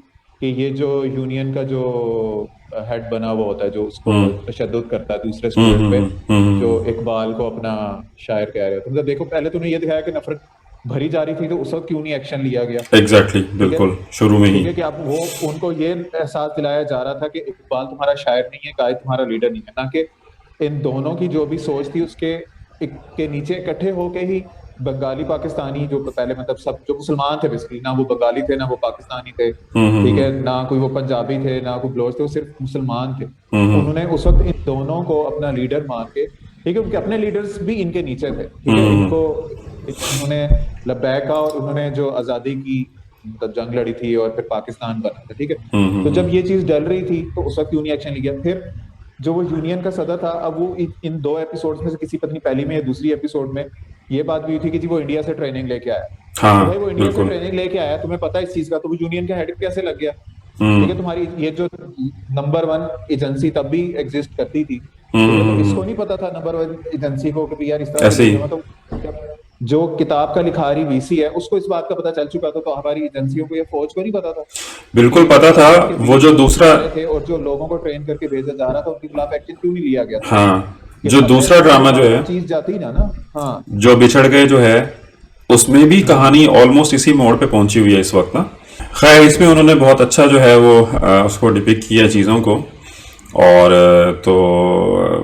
कि ये जो यूनियन का जो हेड बना हुआ होता है, जो उसको हम्म तशद्दुद करता है दूसरे हम्म स्टूडेंट पे, हम्म हम्म जो हम्म। इकबाल को अपना शायर कह रहे हो, तो मतलब देखो पहले तूने ये दिखाया कि नफरत भरी जा रही थी, तो उस वक्त क्यों नहीं एक्शन लिया गया। एग्जैक्टली, ठीक है। बिल्कुल शुरू में ही। ठीक है कि अब वो उनको ये एहसास दिलाया जा रहा था कि इकबाल तुम्हारा शायर नहीं है, कायद तुम्हारा लीडर नहीं है, ना कि इन दोनों की जो भी सोच थी उसके के नीचे इकट्ठे होके ही बंगाली पाकिस्तानी जो पहले मतलब सब जो मुसलमान थे, बेसिकली ना वो बंगाली थे ना वो पाकिस्तानी थे। ठीक है, हम्म। ना कोई वो पंजाबी थे ना कोई बलोच थे, वो सिर्फ मुसलमान थे। हम्म उन्होंने उस वक्त इन दोनों को अपना लीडर मान के, ठीक है, उनके अपने लीडर्स भी इनके नीचे थे। ठीक है, हम्म इनको उन्होंने लब्बैक का, और उन्होंने जो आजादी की मतलब जंग लड़ी थी और फिर पाकिस्तान बना था। ठीक है। तो जब ये चीज डल रही थी तो उस वक्त क्यों नहीं एक्शन लिया। फिर जो वो यूनियन का सदर था, अब वो इन दो एपिसोड्स में से किसी पत्नी पहली में या दूसरी एपिसोड में ये बात भी हुई थी कि जी वो इंडिया से ट्रेनिंग लेके आया। तो भाई हाँ, वो इंडिया से बिल्कुल। ट्रेनिंग लेके आया, तुम्हें पता है इस चीज का, तो वो यूनियन का हेड कैसे लग गया। ठीक है, हम्म तुम्हारी ये जो नंबर वन एजेंसी तब भी एग्जिस्ट करती थी। ठीक है, तो इसको हम्म। नहीं पता था नंबर वन एजेंसी को कि यार इस तरह से ऐसे ही। चीजें मतलब जो किताब का लिखारी वीसी है उसको इस बात का पता चल चुका था, तो हमारी एजेंसियों को, ये फौज को नहीं पता था बिल्कुल कि पता था। पाकिस्तान के वो वीर जो जो दूसरा, आ रहे थे और जो लोगों को ट्रेन करके भेजा जा रहा था, उनके खिलाफ एक्शन क्यों नहीं लिया गया था। हाँ, कि जो पलड़े दूसरा से तो ड्रामा जो है, चीज जाती ना। हाँ। जो बिछड़ गए जो है, उसमें भी हम्म। कहानी ऑलमोस्ट इसी मोड़ पे पहुंची हुई है इस वक्त ना। खैर, इसमें उन्होंने बहुत अच्छा जो है वो उसको डिपिक्ट किया चीज़ों को। और तो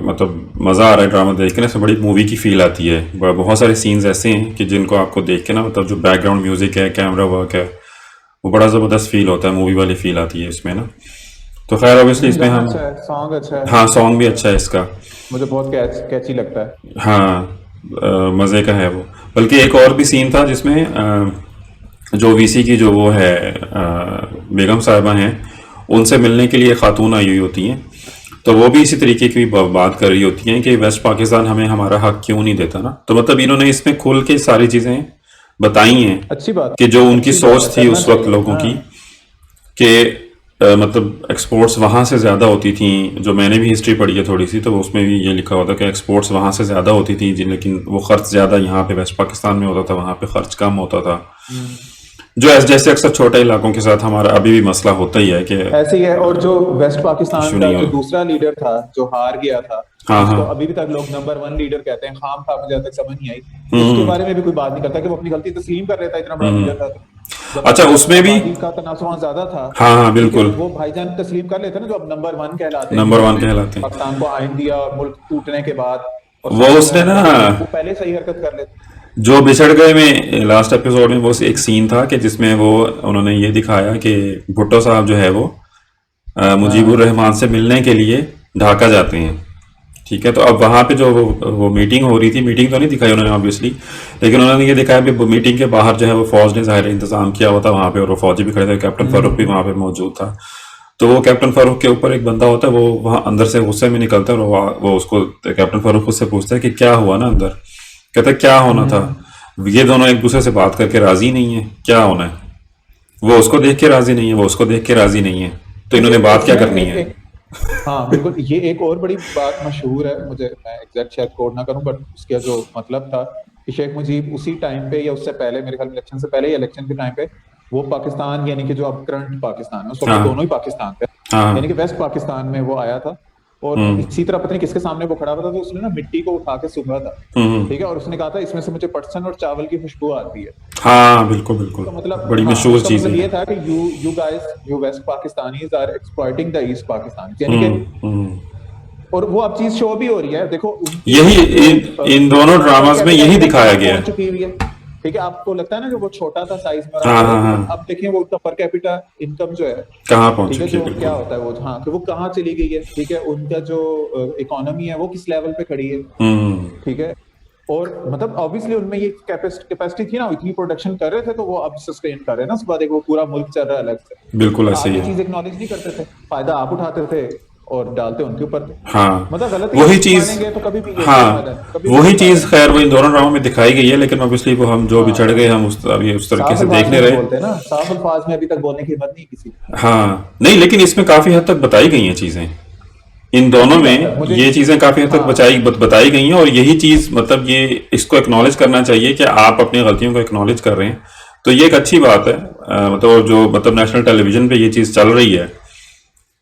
मतलब मज़ा आ रहा है ड्रामा देखने से, बड़ी मूवी की फील आती है। बहुत सारे सीन्स ऐसे हैं कि जिनको आपको देख के ना, मतलब जो बैकग्राउंड म्यूजिक है, कैमरा वर्क है, वो बड़ा ज़बरदस्त फील होता है, मूवी वाली फील आती है इसमें ना। तो खैर ऑब्वियसली इसमें गाना हम, अच्छा है, सॉन्ग अच्छा है। हाँ सॉन्ग भी अच्छा है इसका। मुझे बहुत कैची लगता है। हाँ, मज़े का है वो। बल्कि एक और भी सीन था जिसमें जो वीसी की जो वो है बेगम साहिबा हैं, उनसे मिलने के लिए खातून आई हुई होती हैं, तो वो भी इसी तरीके की बात कर रही होती हैं कि वेस्ट पाकिस्तान हमें हमारा हक क्यों नहीं देता ना। तो मतलब इन्होंने इसमें खुल के सारी चीज़ें बताई हैं अच्छी बात कि जो उनकी अच्छी बात है, सोच थी करना उस वक्त चाहिए। लोगों की, हाँ। कि मतलब एक्सपोर्ट्स वहाँ से ज़्यादा होती थी। जो मैंने भी हिस्ट्री पढ़ी है थोड़ी सी, तो उसमें भी ये लिखा होता कि एक्सपोर्ट्स वहाँ से ज़्यादा होती थी जिन, लेकिन वो ख़र्च ज़्यादा यहाँ पे वेस्ट पाकिस्तान में होता था, वहाँ पे ख़र्च कम होता था। हम्म। जो जैसे अक्सर छोटे इलाकों के साथ हमारा अभी भी मसला होता ही है कि ऐसे ही है। और जो वेस्ट पाकिस्तान इशू का नहीं जो हो। दूसरा लीडर था जो हार गया था, हाँ हाँ। जिसको अभी भी तक लोग नंबर वन लीडर कहते हैं, खाम खा मुझे आज तक समझ नहीं आई, उसके हम्म बारे में भी कोई बात नहीं करता कि वो अपनी गलती तस्लीम कर लेता, इतना बड़ा लीडर था तो। अच्छा, जब उसमें भी। आबादी का तनासुर वहाँ ज्यादा था। हाँ हाँ, ठीक है, बिल्कुल। वो भाईजान तस्लीम कर लेते ना, जो अब नंबर वन कहलाते हैं कि नंबर जो वन हमने कहलाते हैं। पाकिस्तान को आइन दिया और मुल्क टूटने के बाद और वो सब चीजें उसने हमारे ना, पास हुई, वो पहले सही हरकत कर लेते। जो बिछड़ गए में लास्ट एपिसोड में वो एक सीन था कि जिसमें वो उन्होंने ये दिखाया कि भुट्टो साहब जो है वो मुजीबुर हाँ। रहमान से मिलने के लिए ढाका जाते हैं। ठीक है, तो अब वहाँ पे जो वो मीटिंग हो रही थी, मीटिंग तो नहीं दिखाई उन्होंने ऑब्वियसली, लेकिन उन्होंने ये दिखाया कि मीटिंग के बाहर जो है वो फौज ने ज़ाहिर इंतजाम किया हुआ था वहाँ पे, और वो फौजी भी खड़े थे, कैप्टन फारूक भी वहाँ पे मौजूद था। तो वो कैप्टन फारूक के ऊपर एक बंदा होता है, वो वहाँ अंदर से गुस्से में निकलता है, और वो उसको कैप्टन फारूक उससे पूछता है कि क्या हुआ ना अंदर। कहता है क्या होना था, ये दोनों एक दूसरे से बात करके राजी नहीं है, क्या होना है। वो उसको देख के राजी नहीं है, वो उसको देख के राजी नहीं है, तो इन्होंने बात क्या इसमें करनी है। हाँ बिल्कुल, ये एक और बड़ी बात मशहूर है, मुझे मैं एग्जैक्ट शायद कोड ना करूं, बट उसका जो मतलब था कि शेख मुजीब उसी टाइम पे या उससे पहले, मेरे ख्याल में इलेक्शन से पहले या इलेक्शन के टाइम पे, वो पाकिस्तान यानी कि जो अब करंट पाकिस्तान है, उस वक्त हाँ दोनों ही पाकिस्तान थे, हाँ। यानी कि वेस्ट पाकिस्तान में वो आया था। और इसी तरह पता नहीं किसके सामने वो खड़ा हुआ था, तो उसने ना मिट्टी को उठा के सूंघा था। ठीक है, और उसने कहा था इसमें से मुझे पटसन और चावल की खुशबू आती है। हाँ, बिल्कुल बिल्कुल, तो मतलब बड़ी हाँ, मशहूर उसका चीज़ मतलब है। ये था कि you guys, you West Pakistanis are exploiting the East Pakistan, यानी कि और वो अब चीज शो भी हो रही है, देखो यही इन दोनों ड्रामास में यही दिखाया गया है। चुकी हुई है, ठीक है। आपको लगता है ना कि वो छोटा था साइज में, हाँ। अब देखिए वो उसका पर कैपिटा इनकम जो है कहाँ पहुंच ठीक है, चुकी जो है, क्या बिल्कुल। होता है वो, हाँ, कि वो कहाँ चली गई है, ठीक है। उनका जो इकोनॉमी है वो किस लेवल पे खड़ी है, ठीक है। और मतलब ऑब्वियसली उनमें ये कैपेसिटी थी ना, इतनी प्रोडक्शन कर रहे थे, तो वो अब सस्टेन कर रहे हैं ना, उसके बाद एक वो पूरा मुल्क चल रहा है अलग से। बिल्कुल ऐसे आप ही ये है। चीज एक्नॉलेज नहीं करते थे, फायदा आप उठाते थे और डालते उनके ऊपर थे। हाँ, मतलब गलत वही ही चीज। मानेंगे तो कभी भी ये कोई फायदा नहीं, हाँ, कभी भी वही कोई फायदा चीज नहीं। खैर वो इन दोनों ड्रामों में दिखाई गई है, लेकिन ऑब्वियसली वो हम जो भी चढ़ गए, हाँ, हम उस अभी उस तरीके साफ से अल्फाज देख में नहीं नहीं रहे। बोलते ना, साफ अल्फाज में अभी तक बोलने की हिम्मत नहीं किसी की। हाँ, नहीं, लेकिन इसमें काफी हद तक बताई गई हैं चीजें, इन दोनों अच्छी बात है में मुझे। ये चीजें काफी हद तक हाँ, बताई गई हैं, और यही चीज मतलब ये इसको एक्नॉलेज करना चाहिए कि आप अपनी गलतियों को एक्नॉलेज कर रहे हैं, तो ये एक अच्छी बात है। मतलब जो मतलब नेशनल टेलीविजन पे ये चीज चल रही है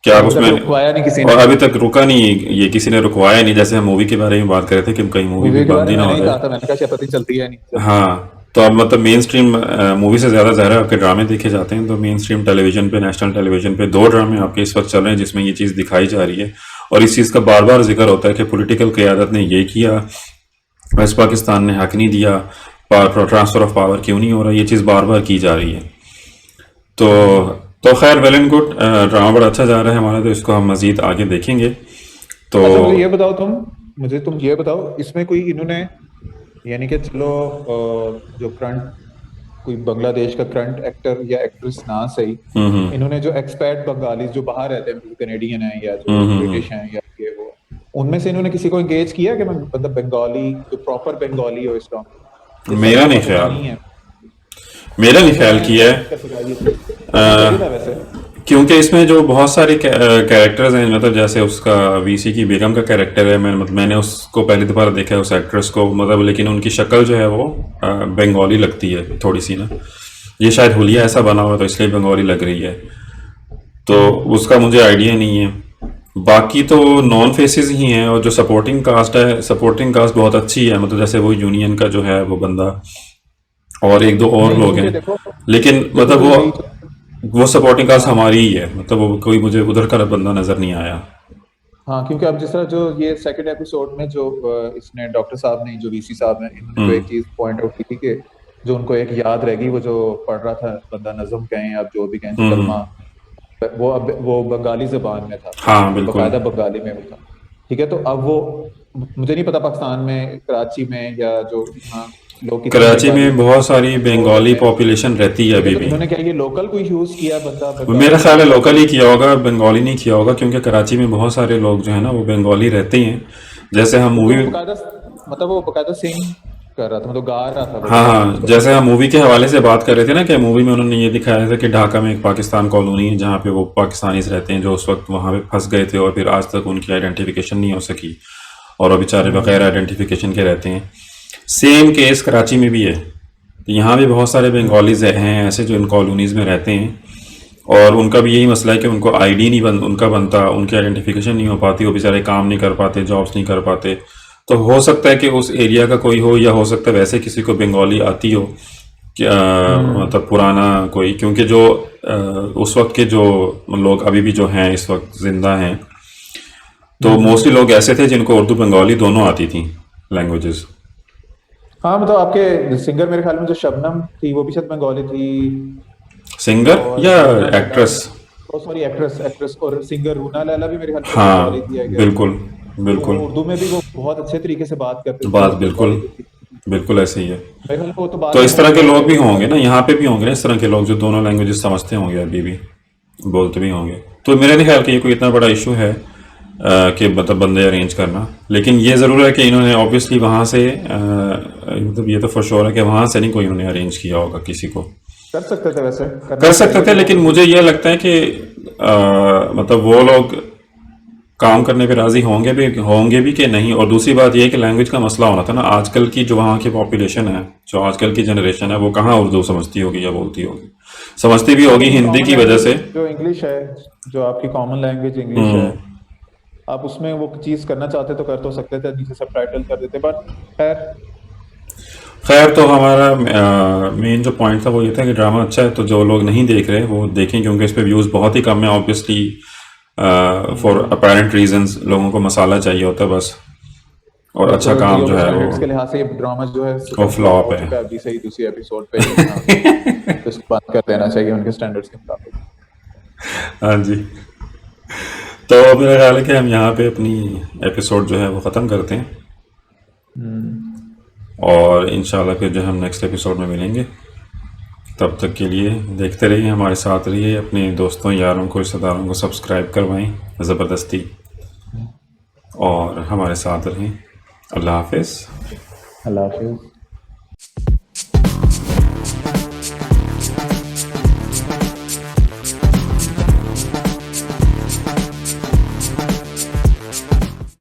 कि आप अभी तक उसमें, रुकवाया नहीं किसी और ने। अभी तक रुका नहीं, ये किसी ने रुकवाया नहीं। जैसे हम मूवी के बारे में बात कर रहे थे कि कहीं मूवी भी मूवी के बंद बारे ही में ना मैंने हो ही जाए। कहा था, मैंने कहा शायद पता नहीं चलती है नहीं चलती। हाँ, तो अब मतलब मेन स्ट्रीम मूवी से ज़्यादा ज़ाहिर है आपके ड्रामे देखे जाते हैं, तो मेन स्ट्रीम टेलीविजन पे, नेशनल टेलीविजन पे 2 ड्रामे आपके इस वक्त चल रहे हैं जिसमें ये चीज़ दिखाई जा रही है, और इस चीज़ का बार बार जिक्र होता है कि पॉलिटिकल क़यादत ने ये किया, वेस्ट पाकिस्तान ने हक नहीं दिया, ट्रांसफ़र ऑफ पावर क्यों नहीं हो रहा, ये चीज़ बार बार की जा रही है। तो खैर, वेल एंड गुड, ड्रामा बड़ा अच्छा जा रहा है हमारा, तो इसको हम मज़ीद आगे देखेंगे। तो अच्छा मुझे ये बताओ, तुम ये बताओ, इसमें कोई इन्होंने, यानी कि चलो जो करंट कोई बांग्लादेश का करंट एक्टर या एक्ट्रेस ना सही, इन्होंने जो एक्सपैट बंगाली जो बाहर रहते हैं, कनेडियन हैं या जो ब्रिटिश हैं या ये वो, उनमें से इन्होंने किसी को एंगेज किया कि मतलब बंगाली जो प्रॉपर बंगाली हो इस टॉम, मेरा नहीं पता ख्याल नहीं है। मेरा नहीं ख्याल किया है, चाहिए था वैसे। क्योंकि इसमें जो बहुत सारे कैरेक्टर्स हैं, मतलब जैसे उसका वीसी की बेगम का कैरेक्टर है, मैंने उसको पहली दफ़ा देखा है, उस एक्ट्रेस को, मतलब, लेकिन उनकी शक्ल जो है वो बंगाली लगती है थोड़ी सी ना, ये शायद हुलिया ऐसा बना हुआ तो इसलिए बंगाली लग रही है, तो उसका मुझे आइडिया नहीं है। बाकी तो नॉन फेसेस ही हैं, और जो सपोर्टिंग कास्ट है, सपोर्टिंग कास्ट बहुत अच्छी है, मतलब जैसे वो यूनियन का जो है वो बंदा और एक दो और नहीं लोग मुझे हैं, देखो, लेकिन मतलब यही वो सपोर्टिंग कास्ट हमारी ही है, मतलब वो कोई मुझे उधर का बंदा नजर नहीं आया। हाँ, क्योंकि अब जिस तरह जो ये सेकंड एपिसोड में जो इसने डॉक्टर साहब ने, जो वीसी साहब ने, इन्होंने जो एक चीज पॉइंट आउट की थी कि जो उनको एक याद रहेगी, वो जो पढ़ रहा था बंदा, नज़म कहें आप जो भी कहें, जो कलमा, वो अब वो बंगाली जबान में था, हाँ, बिल्कुल। बकायदा बंगाली में वो था, ठीक है। तो अब वो, मुझे नहीं पता पाकिस्तान में, कराची में, या जो यहाँ लोग कितने कराची बंगाली में बहुत सारी वो बंगाली रहते हैं, पॉपुलेशन रहती है ठीक है। अभी तो भी। इन्होंने क्या ये लोकल कोई यूज किया बंदा मेरा बंगाली, ख्याल है या लोकल कोई ही किया होगा, बंगाली नहीं किया होगा, क्योंकि कराची में बहुत सारे लोग जो है ना वो बंगाली रहते ही हैं। जैसे हम मूवी, वो बकायदा, मतलब वो बकायदा सिंग कर रहा था, मतलब गा रहा था वो हाँ गाने हाँ, उसको। जैसे हम मूवी के हवाले से बात कर रहे थे ना, कि मूवी में उन्होंने ये दिखाया था कि ढाका में एक पाकिस्तान कॉलोनी है जहाँ पे वो पाकिस्तानीज रहते हैं जो उस वक्त वहाँ पे फंस गए थे, और फिर आज तक उनकी आइडेंटिफिकेशन नहीं हो सकी, और वो बेचारे बगैर आइडेंटिफिकेशन के रहते हैं। सेम केस कराची में भी है, यहाँ भी बहुत सारे बंगालीज हैं ऐसे जो इन कॉलोनीज़ में रहते हैं, और उनका भी यही मसला है कि उनको आईडी नहीं उनका बनता, उनकी आइडेंटिफिकेशन नहीं हो पाती, वो बेचारे काम नहीं कर पाते, जॉब्स नहीं कर पाते। तो हो सकता है कि उस एरिया का कोई हो, या हो सकता है वैसे किसी को बंगाली आती हो, मतलब पुराना कोई, क्योंकि जो उस वक्त के जो लोग अभी भी जो हैं इस वक्त जिंदा हैं, तो मोस्टली लोग ऐसे थे जिनको उर्दू बंगाली दोनों आती थी लैंग्वेजेस। हाँ, मतलब आपके सिंगर मेरे ख्याल में जो शबनम थी वो भी शायद बंगाली थी, सिंगर और या रूना लैला, एक्ट्रेस? सॉरी एक्ट्रेस, और सिंगर रूना लैला भी मेरे ख्याल में बंगाली हाँ, थी, आई गेस। बिल्कुल तो वो बिल्कुल, उर्दू में भी वो बहुत अच्छे तरीके से बात करते थे, बात और बिल्कुल बंगाली जो थी बिल्कुल ऐसे ही है। मेरे ख्याल में वो तो बाद तो में इस तरह मूव के हो लोग गए भी थे होंगे ना, बंगाली। यहाँ पे भी होंगे ना इस तरह के लोग जो दोनों लैंग्वेजेस समझते होंगे, अभी भी बोलते भी होंगे। तो मेरे नहीं ख्याल कि ये कोई इतना बड़ा इशू है कि मतलब बंदे अरेंज करना, लेकिन ये ज़रूर है कि इन्होंने ऑब्वियसली वहाँ से मतलब ये तो फॉर श्योर है कि वहाँ से नहीं कोई इन्होंने अरेंज किया होगा किसी को। कर सकते थे, वैसे करना कर सकते चाहिए थे, था लेकिन वो। मुझे ये लगता है कि मतलब वो लोग काम करने पे राजी होंगे भी कि नहीं। और दूसरी बात ये है कि लैंग्वेज का मसला होना था ना, आजकल की जो वहाँ की पॉपुलेशन है, जो आजकल की जनरेशन है, वो कहाँ उर्दू समझती होगी या बोलती होगी, समझती भी होगी नहीं, हिंदी कॉमन की वजह से। लैंग्वेज जो इंग्लिश है, जो आपकी कॉमन लैंग्वेज इंग्लिश है, आप उसमें वो चीज करना चाहते तो कर तो सकते थे, नीचे सबटाइटल कर देते, बट खैर। खैर, तो हमारा मेन जो पॉइंट था वो ये था कि ड्रामा अच्छा है, तो जो लोग नहीं देख रहे वो देखें, क्योंकि इस पे व्यूज़ बहुत ही कम है ऑब्वियसली। फॉर अपेरेंट रीजंस लोगों को मसाला चाहिए होता है बस, और अच्छा तो काम जियो जो के है स्टैंडर्ड्स वो के लिहाज से ये ड्रामा जो है वो फ्लॉप हो है। चुका है अभी से ही दूसरे एपिसोड पे हाँ, तो इसको बंद कर देना चाहिए उनके स्टैंडर्ड्स के मुताबिक। हाँ जी। तो मेरा ख्याल है कि हम यहाँ पे अपनी एपिसोड जो है वो ख़त्म करते हैं, और इंशाल्लाह फिर जो हम नेक्स्ट एपिसोड में मिलेंगे। तब तक के लिए देखते रहिए, हमारे साथ रहिए, अपने दोस्तों यारों को रिश्तेदारों को सब्सक्राइब करवाएं ज़बरदस्ती, और हमारे साथ रहें। अल्लाह हाफिज़। अल्लाह हाफिज़।